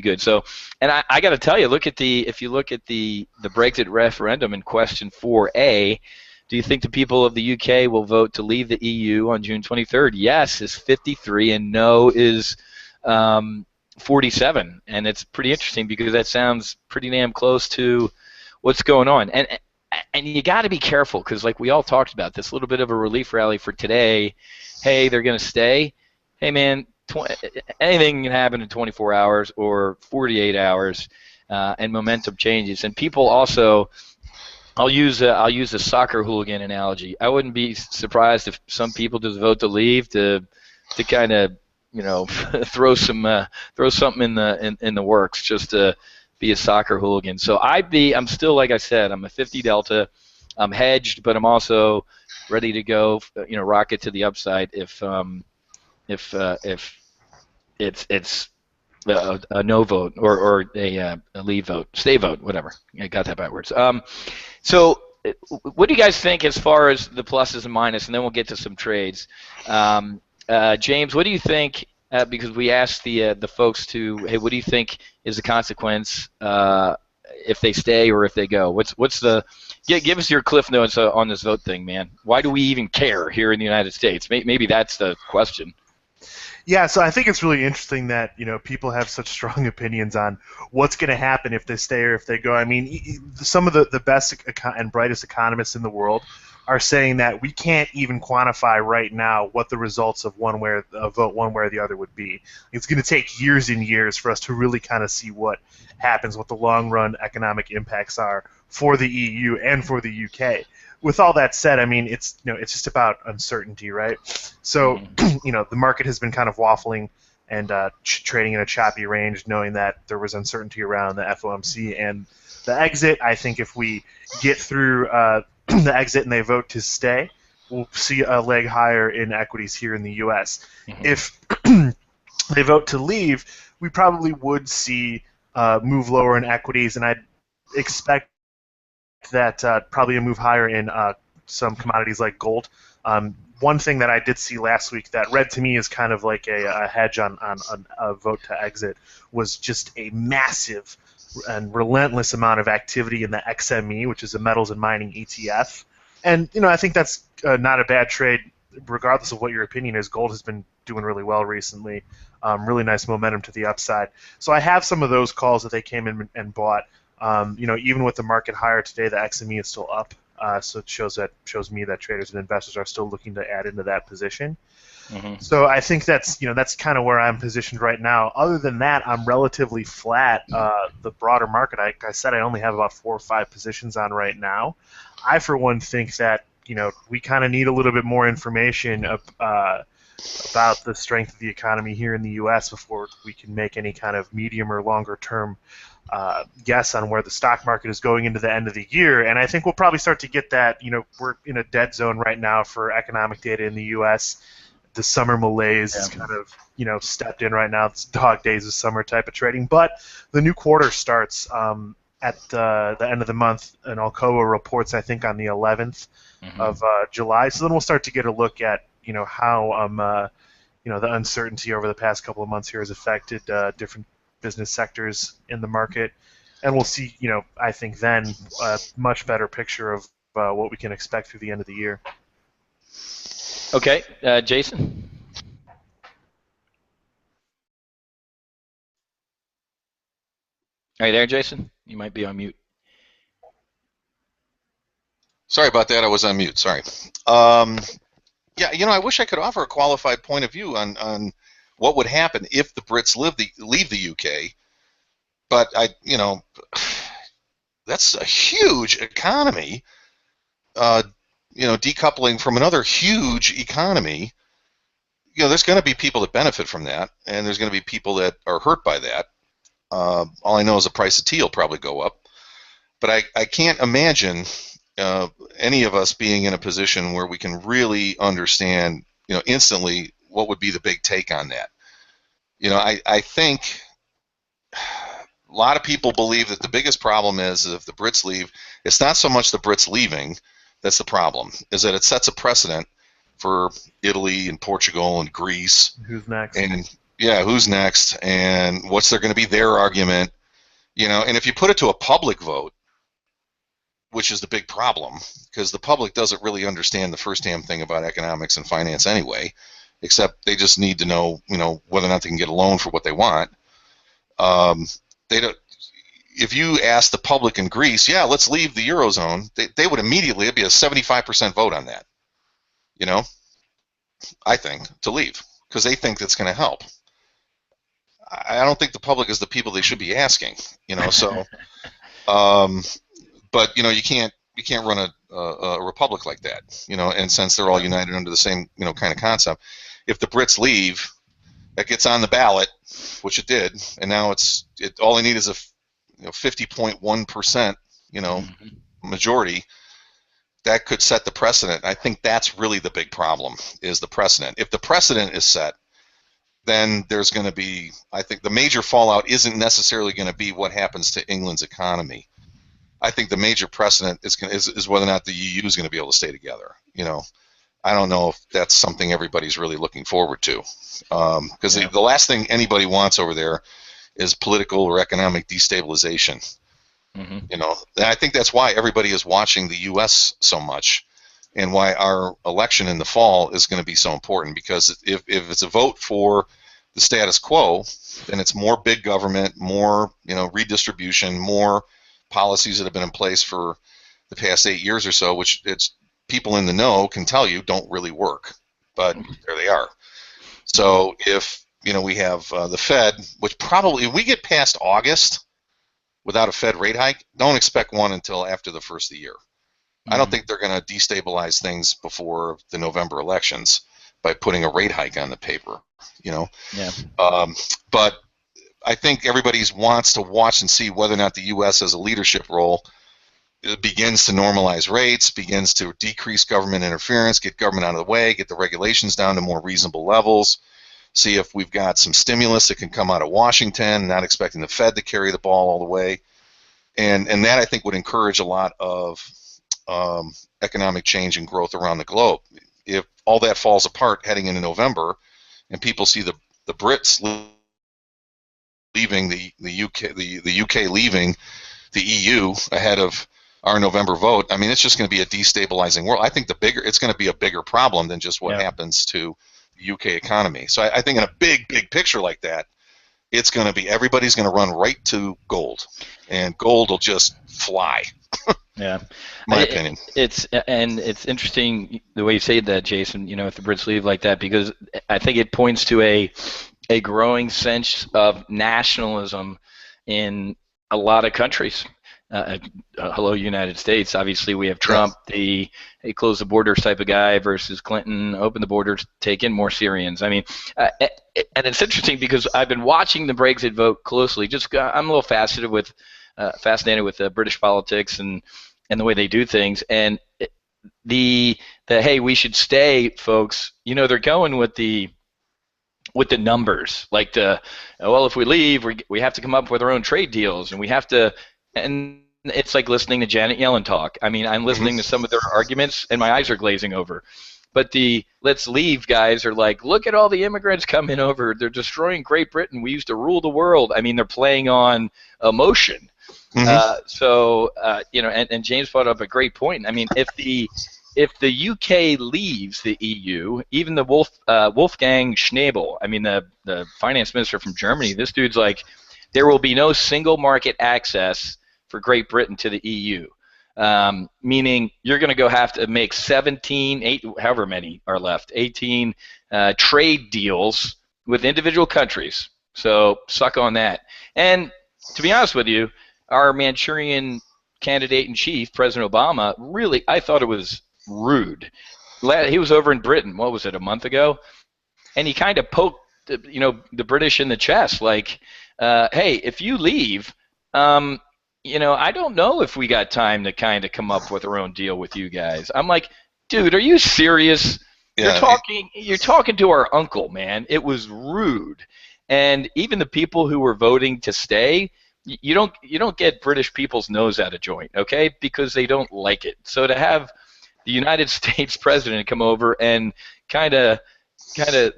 good. So, and I got to tell you, if you look at the Brexit referendum in question 4A, do you think the people of the UK will vote to leave the EU on June 23rd? Yes is 53 and no is 47. And it's pretty interesting because that sounds pretty damn close to what's going on. And you got to be careful because, like we all talked about, this little bit of a relief rally for today. Hey, they're going to stay. Hey, man, anything can happen in 24 hours or 48 hours, and momentum changes. And people also, I'll use a soccer hooligan analogy. I wouldn't be surprised if some people just vote to leave to kind of throw something in the works just to be a soccer hooligan. So I'm still, like I said, I'm a 50 Delta. I'm hedged, but I'm also ready to go, rocket to the upside if it's a no vote or a leave vote, stay vote, whatever. I got that backwards. So what do you guys think as far as the pluses and minuses, and then we'll get to some trades. James, what do you think? Because we asked the folks hey, what do you think is the consequence if they stay or if they go? Give us your cliff notes on this vote thing, man. Why do we even care here in the United States? Maybe that's the question. Yeah, so I think it's really interesting that people have such strong opinions on what's going to happen if they stay or if they go. I mean, some of the best and brightest economists in the world are saying that we can't even quantify right now what the results of a vote one way or the other would be. It's going to take years and years for us to really kind of see what happens, what the long-run economic impacts are for the EU and for the UK. With all that said, I mean, it's just about uncertainty, right? So, the market has been kind of waffling and trading in a choppy range, knowing that there was uncertainty around the FOMC and the exit. I think if we get through the exit and they vote to stay, we'll see a leg higher in equities here in the U.S. Mm-hmm. If they vote to leave, we probably would see move lower in equities, and I'd expect that probably a move higher in some commodities like gold. One thing that I did see last week that read to me as kind of like a hedge on a vote to exit was just a massive and relentless amount of activity in the XME, which is the metals and mining ETF. And I think that's not a bad trade, regardless of what your opinion is. Gold has been doing really well recently, really nice momentum to the upside. So I have some of those calls that they came in and bought. Even with the market higher today, the XME is still up. So it shows me that traders and investors are still looking to add into that position. Mm-hmm. So I think that's kind of where I'm positioned right now. Other than that, I'm relatively flat. The broader market, like I said, I only have about 4 or 5 positions on right now. I, for one, think that we kind of need a little bit more information about the strength of the economy here in the U.S. before we can make any kind of medium or longer term guess on where the stock market is going into the end of the year. And I think we'll probably start to get that. We're in a dead zone right now for economic data in the U.S. The summer malaise is kind of stepped in right now. It's dog days of summer type of trading. But the new quarter starts at the end of the month, and Alcoa reports, I think, on the 11th of July. So then we'll start to get a look at how the uncertainty over the past couple of months here has affected different business sectors in the market, and we'll see, I think then a much better picture of what we can expect through the end of the year. Okay, Jason. Are you there, Jason? You might be on mute. Sorry about that. I was on mute. Sorry. Yeah, I wish I could offer a qualified point of view on what would happen if the Brits leave the UK, but that's a huge economy. Decoupling from another huge economy. There's going to be people that benefit from that, and there's going to be people that are hurt by that. All I know is the price of tea will probably go up, but I can't imagine any of us being in a position where we can really understand, instantly what would be the big take on that. I think a lot of people believe that the biggest problem is if the Brits leave, it's not so much the Brits leaving that's the problem, is that it sets a precedent for Italy and Portugal and Greece. Who's next? And yeah, who's next, and what's going to be their argument, and if you put it to a public vote, which is the big problem, because the public doesn't really understand the first damn thing about economics and finance anyway, except they just need to know, whether or not they can get a loan for what they want. They don't. If you ask the public in Greece, yeah, let's leave the Eurozone, they would immediately, it'd be a 75% vote on that, I think, to leave, because they think that's going to help. I don't think the public is the people they should be asking, so, but, you can't run a republic like that, and since they're all united under the same, kind of concept. If the Brits leave, that gets on the ballot, which it did, and now all they need is a 50.1%, majority. That could set the precedent. I think that's really the big problem, is the precedent. If the precedent is set, then there's going to be, I think the major fallout isn't necessarily going to be what happens to England's economy. I think the major precedent is whether or not the EU is going to be able to stay together. I don't know if that's something everybody's really looking forward to, because the last thing anybody wants over there is political or economic destabilization. And I think that's why everybody is watching the U.S. so much, and why our election in the fall is going to be so important, because if it's a vote for the status quo, then it's more big government, more redistribution, more policies that have been in place for the past 8 years or so, which it's people in the know can tell you don't really work, but there they are. So if we have the Fed, which probably, if we get past August without a Fed rate hike, don't expect one until after the first of the year. I don't think they're going to destabilize things before the November elections by putting a rate hike on the paper, but I think everybody wants to watch and see whether or not the U.S. has a leadership role. It begins to normalize rates, begins to decrease government interference, get government out of the way, get the regulations down to more reasonable levels, see if we've got some stimulus that can come out of Washington, not expecting the Fed to carry the ball all the way. And that, I think, would encourage a lot of economic change and growth around the globe. If all that falls apart heading into November, and people see the Brits leaving the UK leaving the EU ahead of our November vote, I mean, it's just going to be a destabilizing world. I think it's going to be a bigger problem than just what happens to the UK economy. So I think in a big picture like that, it's going to be, everybody's going to run right to gold, and gold will just fly. Yeah, my opinion. It's interesting the way you say that, Jason. If the Brits leave like that, because I think it points to a growing sense of nationalism in a lot of countries. hello, United States. Obviously, we have Trump, the hey, close the borders type of guy, versus Clinton, open the borders, take in more Syrians. I mean, and it's interesting because I've been watching the Brexit vote closely. I'm a little fascinated with British politics and the way they do things. And the hey, we should stay, folks. They're going with the numbers, like well, if we leave, we have to come up with our own trade deals, and we have to, and it's like listening to Janet Yellen talk. I mean, I'm listening to some of their arguments, and my eyes are glazing over. But the let's leave guys are like, look at all the immigrants coming over. They're destroying Great Britain. We used to rule the world. I mean, they're playing on emotion. And James brought up a great point. I mean, if the UK leaves the EU, even the Wolfgang Schnabel, I mean the finance minister from Germany, this dude's like, there will be no single market access for Great Britain to the EU, meaning you're going to have to make 18 trade deals with individual countries. So suck on that. And to be honest with you, our Manchurian candidate-in-chief, President Obama, really, I thought it was rude. He was over in Britain, what was it, a month ago? And he kind of poked the British in the chest, like, hey, if you leave, I don't know if we got time to kind of come up with our own deal with you guys. I'm like, dude, are you serious? Yeah. You're talking to our uncle, man. It was rude. And even the people who were voting to stay, you don't get British people's nose out of joint, okay? Because they don't like it. So to have the United States president come over and kind of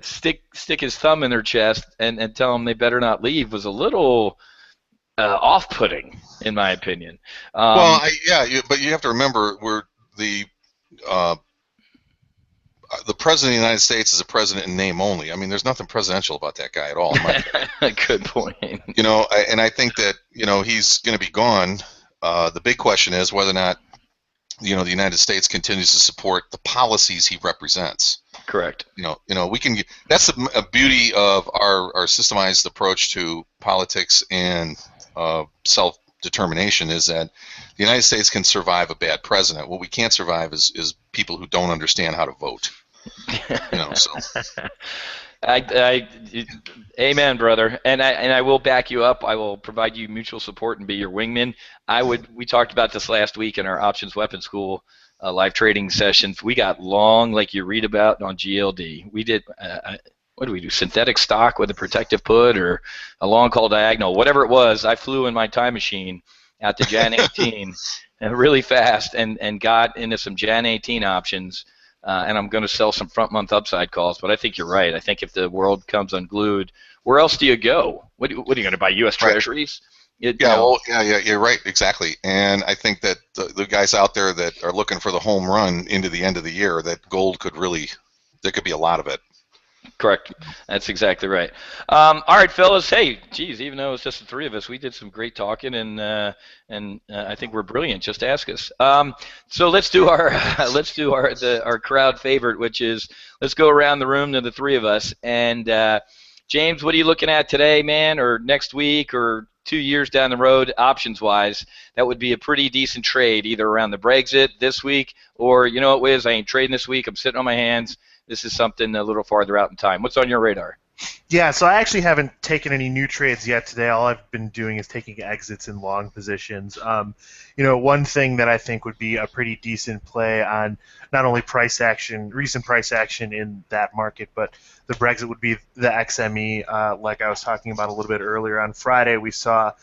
stick his thumb in their chest and tell them they better not leave was a little off-putting, in my opinion. But you have to remember, the president of the United States is a president in name only. I mean, there's nothing presidential about that guy at all. Good point. And I think that he's going to be gone. The big question is whether or not the United States continues to support the policies he represents. Correct. We can. That's a beauty of our systemized approach to politics and self-determination, is that the United States can survive a bad president. What we can't survive is people who don't understand how to vote. Amen, brother. And I will back you up. I will provide you mutual support and be your wingman. We talked about this last week in our Options Weapons School live trading sessions. We got long, like you read about on GLD. We did. What do we do? Synthetic stock with a protective put, or a long call diagonal, whatever it was. I flew in my time machine out to Jan 18 really fast and got into some Jan 18 options. And I'm going to sell some front month upside calls, but I think you're right. I think if the world comes unglued, where else do you go? What are you going to buy? U.S. Treasuries? You're right, exactly. And I think that the guys out there that are looking for the home run into the end of the year, that gold there could be a lot of it. Correct. That's exactly right. All right, fellas. Hey, geez, even though it's just the three of us, we did some great talking, and I think we're brilliant. Just ask us. So let's do our crowd favorite, which is let's go around the room to the three of us. And James, what are you looking at today, man, or next week, or 2 years down the road, options-wise? That would be a pretty decent trade, either around the Brexit this week, or you know what, Whiz, I ain't trading this week. I'm sitting on my hands. This is something a little farther out in time. What's on your radar? Yeah, so I actually haven't taken any new trades yet today. All I've been doing is taking exits in long positions. One thing that I think would be a pretty decent play on not only recent price action in that market, but the Brexit would be the XME. Like I was talking about a little bit earlier on Friday, we saw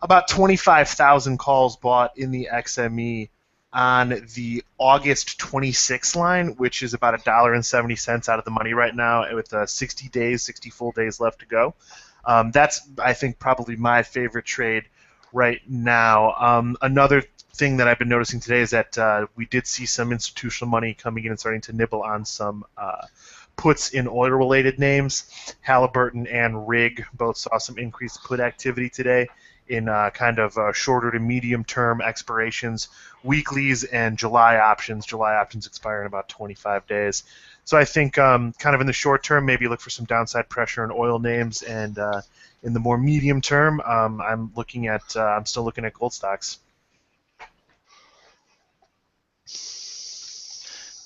about 25,000 calls bought in the XME on the August 26th line, which is about $1.70 out of the money right now, with 60 full days left to go. That's, I think, probably my favorite trade right now. Another thing that I've been noticing today is that we did see some institutional money coming in and starting to nibble on some puts in oil-related names. Halliburton and Rig both saw some increased put activity today in kind of shorter to medium-term expirations, weeklies, and July options. July options expire in about 25 days. So I think kind of in the short term, maybe look for some downside pressure in oil names, and in the more medium term, I'm still looking at gold stocks.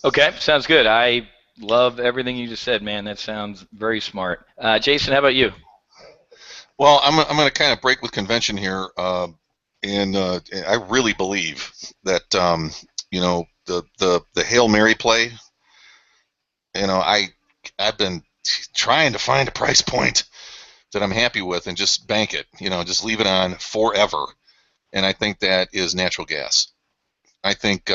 Okay, sounds good. I love everything you just said, man. That sounds very smart. Jason, how about you? Well, I'm going to kind of break with convention here, and I really believe that the Hail Mary play. I've been trying to find a price point that I'm happy with and just bank it. Just leave it on forever. And I think that is natural gas. I think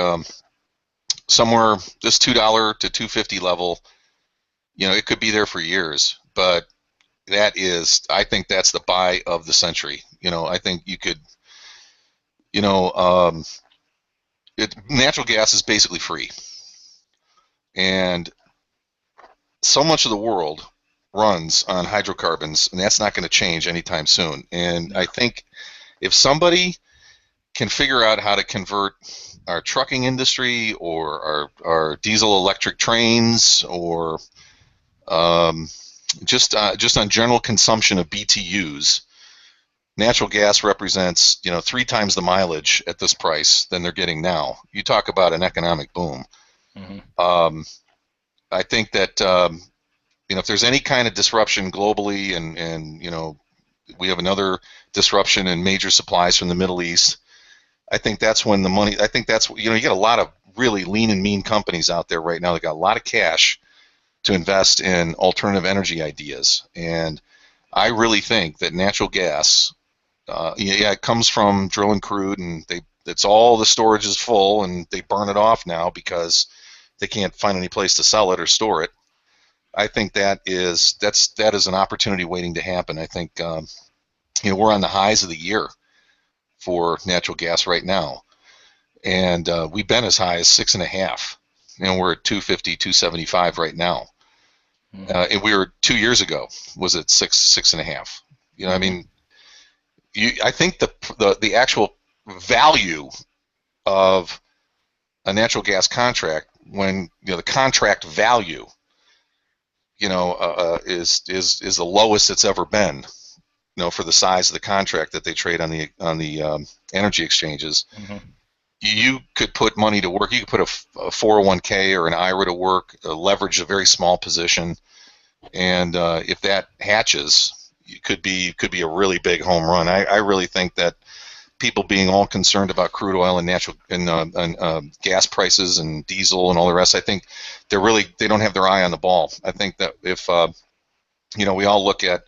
somewhere this $2 to $2.50 level, it could be there for years, but I think that's the buy of the century. I think you could, you know, um, natural gas is basically free, and so much of the world runs on hydrocarbons, and that's not going to change anytime soon. And I think if somebody can figure out how to convert our trucking industry or our diesel electric trains or just on general consumption of BTUs, natural gas represents 3 times the mileage at this price than they're getting now. You talk about an economic boom. Mm-hmm. I think that if there's any kind of disruption globally, and we have another disruption in major supplies from the Middle East, I think that's when the money. I think that's you get a lot of really lean and mean companies out there right now that got a lot of cash to invest in alternative energy ideas, and I really think that natural gas, it comes from drilling crude, and it's all the storage is full, and they burn it off now because they can't find any place to sell it or store it. I think that is an opportunity waiting to happen. I think we're on the highs of the year for natural gas right now, and we've been as high as 6.5. We're at 250, 275 right now. And we were 2 years ago was at 6.5. I mean, I think the actual value of a natural gas contract, when the contract value, is the lowest it's ever been, for the size of the contract that they trade on the energy exchanges. Mm-hmm. You could put money to work. You could put a 401k or an IRA to work, leverage a very small position, and if that hatches, it could be a really big home run. I really think that people being all concerned about crude oil and natural and gas prices and diesel and all the rest, I think they don't have their eye on the ball. I think that if we all look at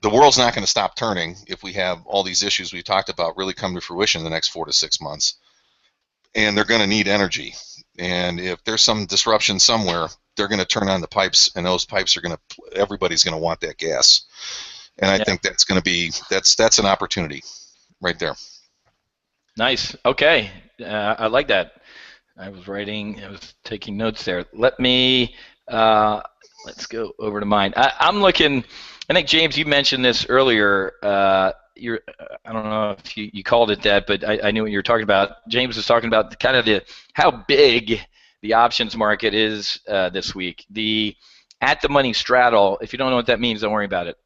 the world's not going to stop turning if we have all these issues we talked about really come to fruition in the next 4 to 6 months. And they're going to need energy. And if there's some disruption somewhere, they're going to turn on the pipes, and those pipes everybody's going to want that gas. And I think that's going to be, that's an opportunity right there. Nice. Okay. I like that. I was taking notes there. Let's go over to mine. I'm looking, I think, James, you mentioned this earlier. I don't know if you called it that, but I knew what you were talking about. James was talking about kind of how big the options market is this week. The at-the-money straddle, if you don't know what that means, don't worry about it.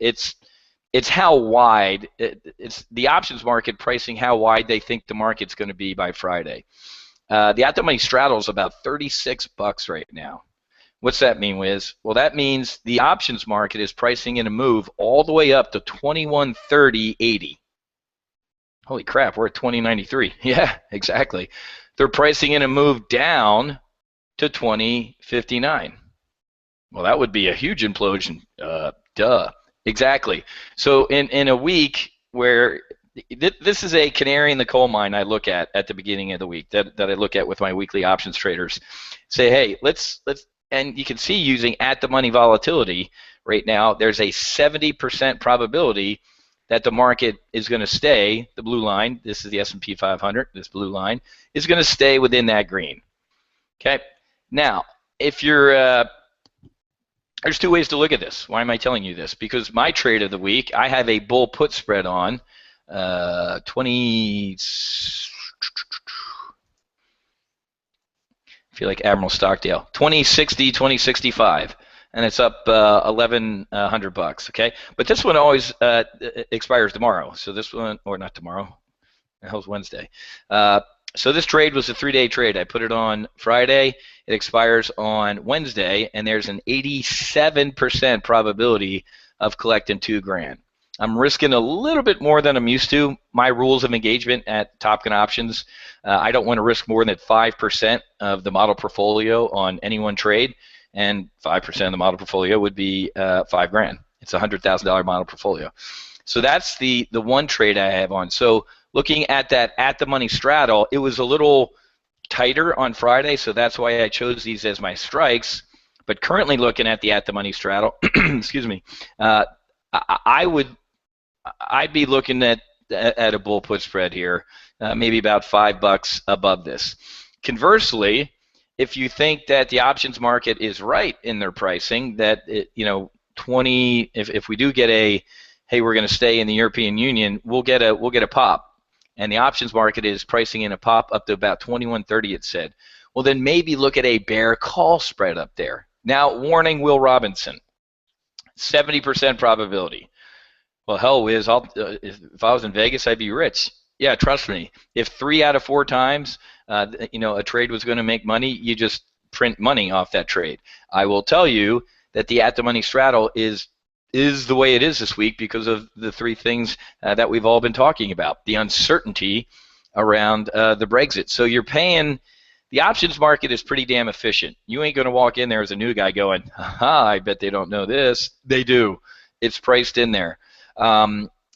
It's how wide, it's the options market pricing how wide they think the market's going to be by Friday. The at-the-money straddle is about $36 right now. What's that mean, Whiz? Well, that means the options market is pricing in a move all the way up to 2130.80. Holy crap, we're at 2093. Yeah, exactly. They're pricing in a move down to 2059. Well, that would be a huge implosion. Duh. Exactly. So in a week where this is a canary in the coal mine I look at the beginning of the week that I look at with my weekly options traders. Say, hey, let's and you can see using at-the-money volatility right now, there's a 70% probability that the market is going to stay, the blue line, this is the S&P 500, this blue line, is going to stay within that green. Okay? Now, if you're, there's two ways to look at this. Why am I telling you this? Because my trade of the week, I have a bull put spread on 20... I feel like Admiral Stockdale, 2060, 2065, and it's up $1,100. Okay, but this one always expires tomorrow. So this one, or not tomorrow, the hell's Wednesday? So this trade was a 3-day trade. I put it on Friday. It expires on Wednesday, and there's an 87% probability of collecting $2,000. I'm risking a little bit more than I'm used to. My rules of engagement at Top Gun Options, I don't want to risk more than 5% of the model portfolio on any one trade, and 5% of the model portfolio would be $5,000. It's a $100,000 model portfolio. So that's the one trade I have on. So looking at that at the money straddle, it was a little tighter on Friday, so that's why I chose these as my strikes. But currently looking at the at the money straddle, excuse me, I'd be looking at a bull put spread here, maybe about $5 above this. Conversely, if you think that the options market is right in their pricing, that if we do get a, hey, we're going to stay in the European Union, we'll get a pop. And the options market is pricing in a pop up to about 21.30, it said. Well, then maybe look at a bear call spread up there. Now, warning, Will Robinson, 70% probability. Well, hell, Whiz, if I was in Vegas, I'd be rich. Yeah, trust me. If 3 out of 4 times, a trade was going to make money, you just print money off that trade. I will tell you that the at the money straddle is the way it is this week because of the 3 things that we've all been talking about. The uncertainty around the Brexit. So you're paying, the options market is pretty damn efficient. You ain't going to walk in there as a new guy going, haha, I bet they don't know this. They do. It's priced in there.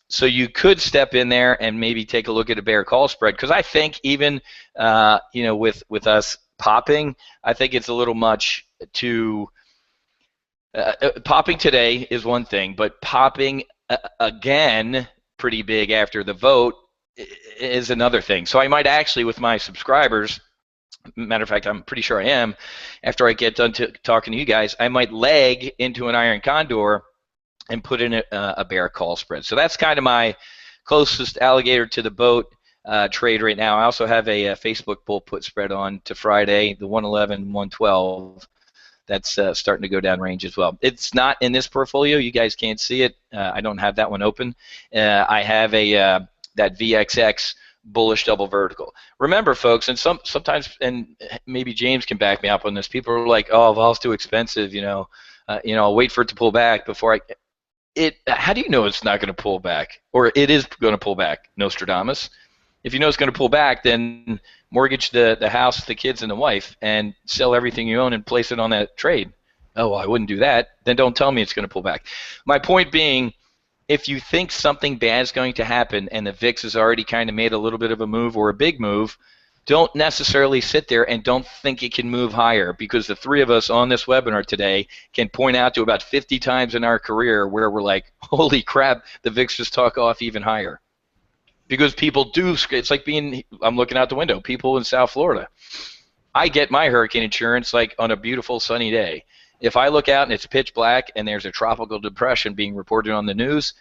So you could step in there and maybe take a look at a bear call spread, because I think even with us popping, I think it's a little much to popping today is one thing, but popping again pretty big after the vote is another thing. So I might actually, with my subscribers, matter of fact, I'm pretty sure I am, after I get done talking to you guys, I might leg into an iron condor and put in a bear call spread. So that's kind of my closest alligator to the boat trade right now. I also have a Facebook bull put spread on to Friday, the 111, 112. That's starting to go down range as well. It's not in this portfolio. You guys can't see it. I don't have that one open. I have that VXX bullish double vertical. Remember, folks, and sometimes, and maybe James can back me up on this, people are like, oh, vol's too expensive, I'll wait for it to pull back before how do you know it's not going to pull back? Or it is going to pull back, Nostradamus? If you know it's going to pull back, then mortgage the house, the kids, and the wife, and sell everything you own and place it on that trade. Oh, well, I wouldn't do that. Then don't tell me it's going to pull back. My point being, if you think something bad is going to happen and the VIX has already kind of made a little bit of a move or a big move, don't necessarily sit there and don't think it can move higher, because the 3 of us on this webinar today can point out to about 50 times in our career where we're like, holy crap, the VIX just took off even higher. Because people do, it's like I'm looking out the window, people in South Florida. I get my hurricane insurance like on a beautiful sunny day. If I look out and it's pitch black and there's a tropical depression being reported on the news,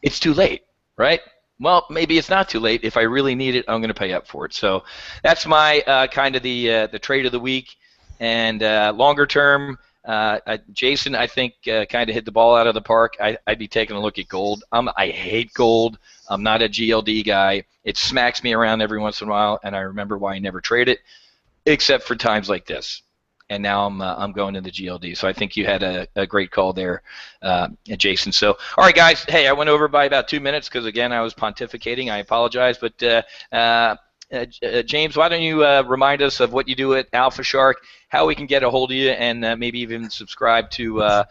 it's too late, right? Well, maybe it's not too late. If I really need it, I'm going to pay up for it. So that's my kind of the trade of the week. And longer term, Jason, I think, kind of hit the ball out of the park. I'd be taking a look at gold. I hate gold. I'm not a GLD guy. It smacks me around every once in a while, and I remember why I never trade it, except for times like this. And now I'm going to the GLD. So I think you had a great call there, Jason. So, all right, guys. Hey, I went over by about 2 minutes because, again, I was pontificating. I apologize. But, James, why don't you remind us of what you do at Alpha Shark, how we can get a hold of you, and maybe even subscribe to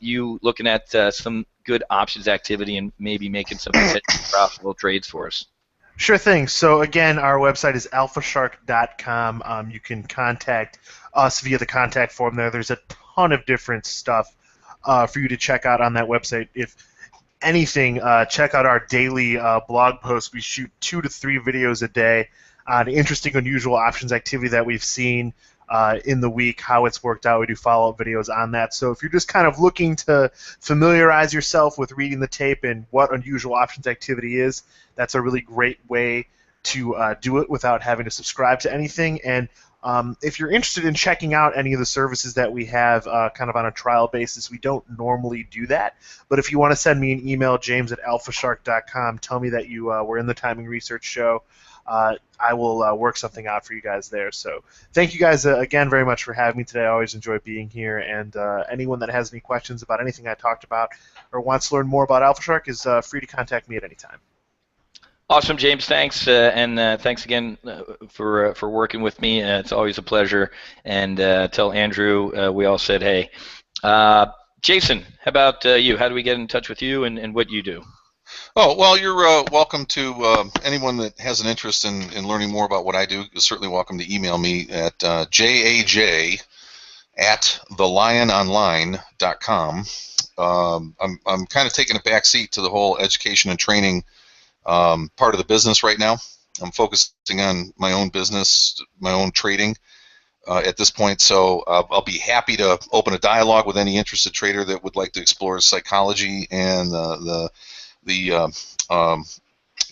you looking at some good options activity and maybe making some profitable trades for us. Sure thing. So again, our website is alphashark.com. You can contact us via the contact form there. There's a ton of different stuff for you to check out on that website. If anything, check out our daily blog posts. We shoot 2 to 3 videos a day on interesting, unusual options activity that we've seen in the week, how it's worked out. We do follow-up videos on that. So if you're just kind of looking to familiarize yourself with reading the tape and what unusual options activity is, that's a really great way to do it without having to subscribe to anything. And if you're interested in checking out any of the services that we have kind of on a trial basis, we don't normally do that. But if you want to send me an email, james@alphashark.com, tell me that you were in the Timing Research Show. I will work something out for you guys there. So thank you guys again very much for having me today. I always enjoy being here, and anyone that has any questions about anything I talked about or wants to learn more about AlphaShark is free to contact me at any time. Awesome, James. Thanks, and thanks again for working with me. It's always a pleasure. And tell Andrew we all said hey. Jason, how about you? How do we get in touch with you and what you do? Oh, well, you're welcome to anyone that has an interest in learning more about what I do. You're certainly welcome to email me at jij@theliononline.com. I'm kind of taking a back seat to the whole education and training part of the business right now. I'm focusing on my own business, my own trading at this point. So I'll be happy to open a dialogue with any interested trader that would like to explore psychology and the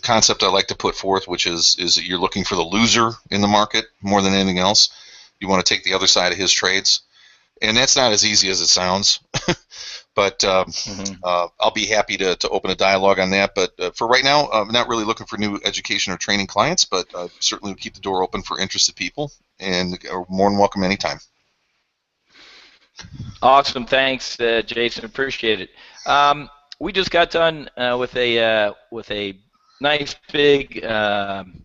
concept I like to put forth, which is that you're looking for the loser in the market more than anything else. You want to take the other side of his trades, and that's not as easy as it sounds. But I'll be happy to open a dialogue on that. But for right now, I'm not really looking for new education or training clients, but certainly keep the door open for interested people, and are more than welcome anytime. Awesome. Thanks, Jason. Appreciate it. We just got done with a nice big kind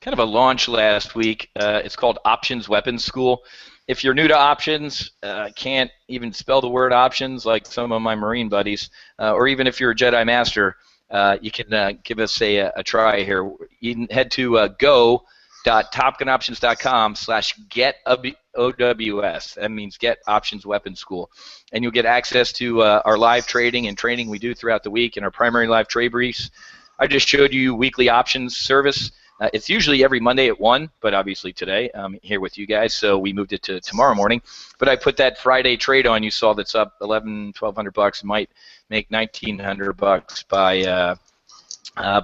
of a launch last week. It's called Options Weapons School. If you're new to options, can't even spell the word options like some of my Marine buddies, or even if you're a Jedi Master, you can give us a try here. You can head to go.topgunoptions.com/get-OWS. That means Get Options Weapons School. And you'll get access to our live trading and training we do throughout the week and our primary live trade briefs. I just showed you weekly options service. It's usually every Monday at 1, but obviously today I'm here with you guys, so we moved it to tomorrow morning. But I put that Friday trade on you saw that's up $1,200. It might make $1,900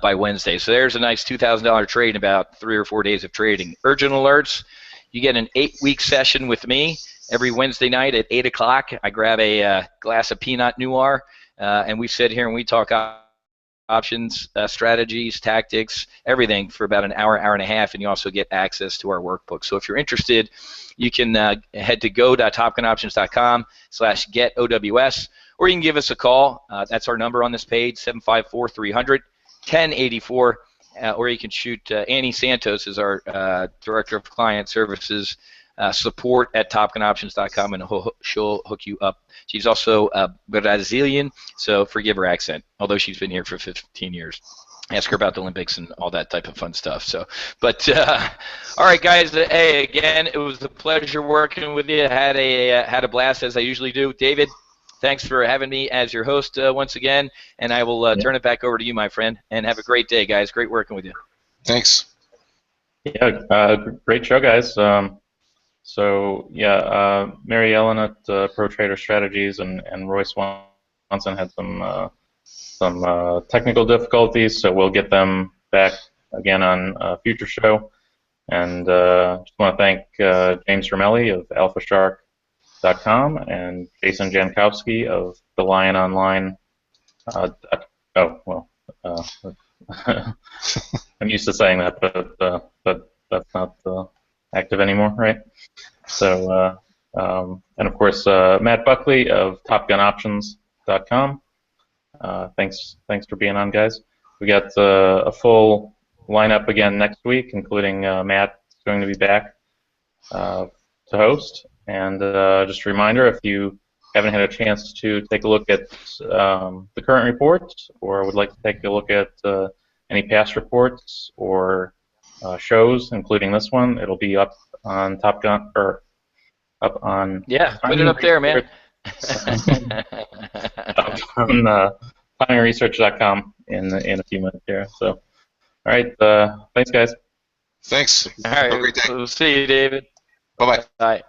by Wednesday. So there's a nice $2,000 trade in about 3 or 4 days of trading. Urgent alerts, you get an 8-week session with me every Wednesday night at 8 o'clock. I grab a glass of Pinot Noir, and we sit here and we talk options, strategies, tactics, everything for about an hour, hour and a half, and you also get access to our workbook. So if you're interested, you can head to go.topgunoptions.com/get-OWS, or you can give us a call. That's our number on this page, 754-300-1084, or you can shoot Annie Santos is our Director of Client Services, support at topgunoptions.com, and she'll hook you up. She's also Brazilian, so forgive her accent, although she's been here for 15 years. Ask her about the Olympics and all that type of fun stuff. So, but all right, guys. Hey, again, it was a pleasure working with you. Had a blast as I usually do. David, thanks for having me as your host once again, and I will turn it back over to you, my friend. And have a great day, guys. Great working with you. Thanks. Yeah, great show, guys. So yeah, Mary Ellen at Pro Trader Strategies and Roy Swanson had some technical difficulties, so we'll get them back again on a future show. And just want to thank James Romelli of AlphaShark.com and Jason Jankovsky of The Lion Online. I'm used to saying that, but that's not active anymore, right? So, and of course, Matt Buckley of TopGunOptions.com. Thanks for being on, guys. We got a full lineup again next week, including Matt is going to be back to host. And just a reminder, if you haven't had a chance to take a look at the current report, or would like to take a look at any past reports or shows, including this one, it'll be up on Top Gun, or up on. Yeah, put it up there, man. On TimingResearch.com in a few minutes here. So, all right, thanks, guys. Thanks. All right, have a great day. We'll see you, David. Bye-bye. Bye.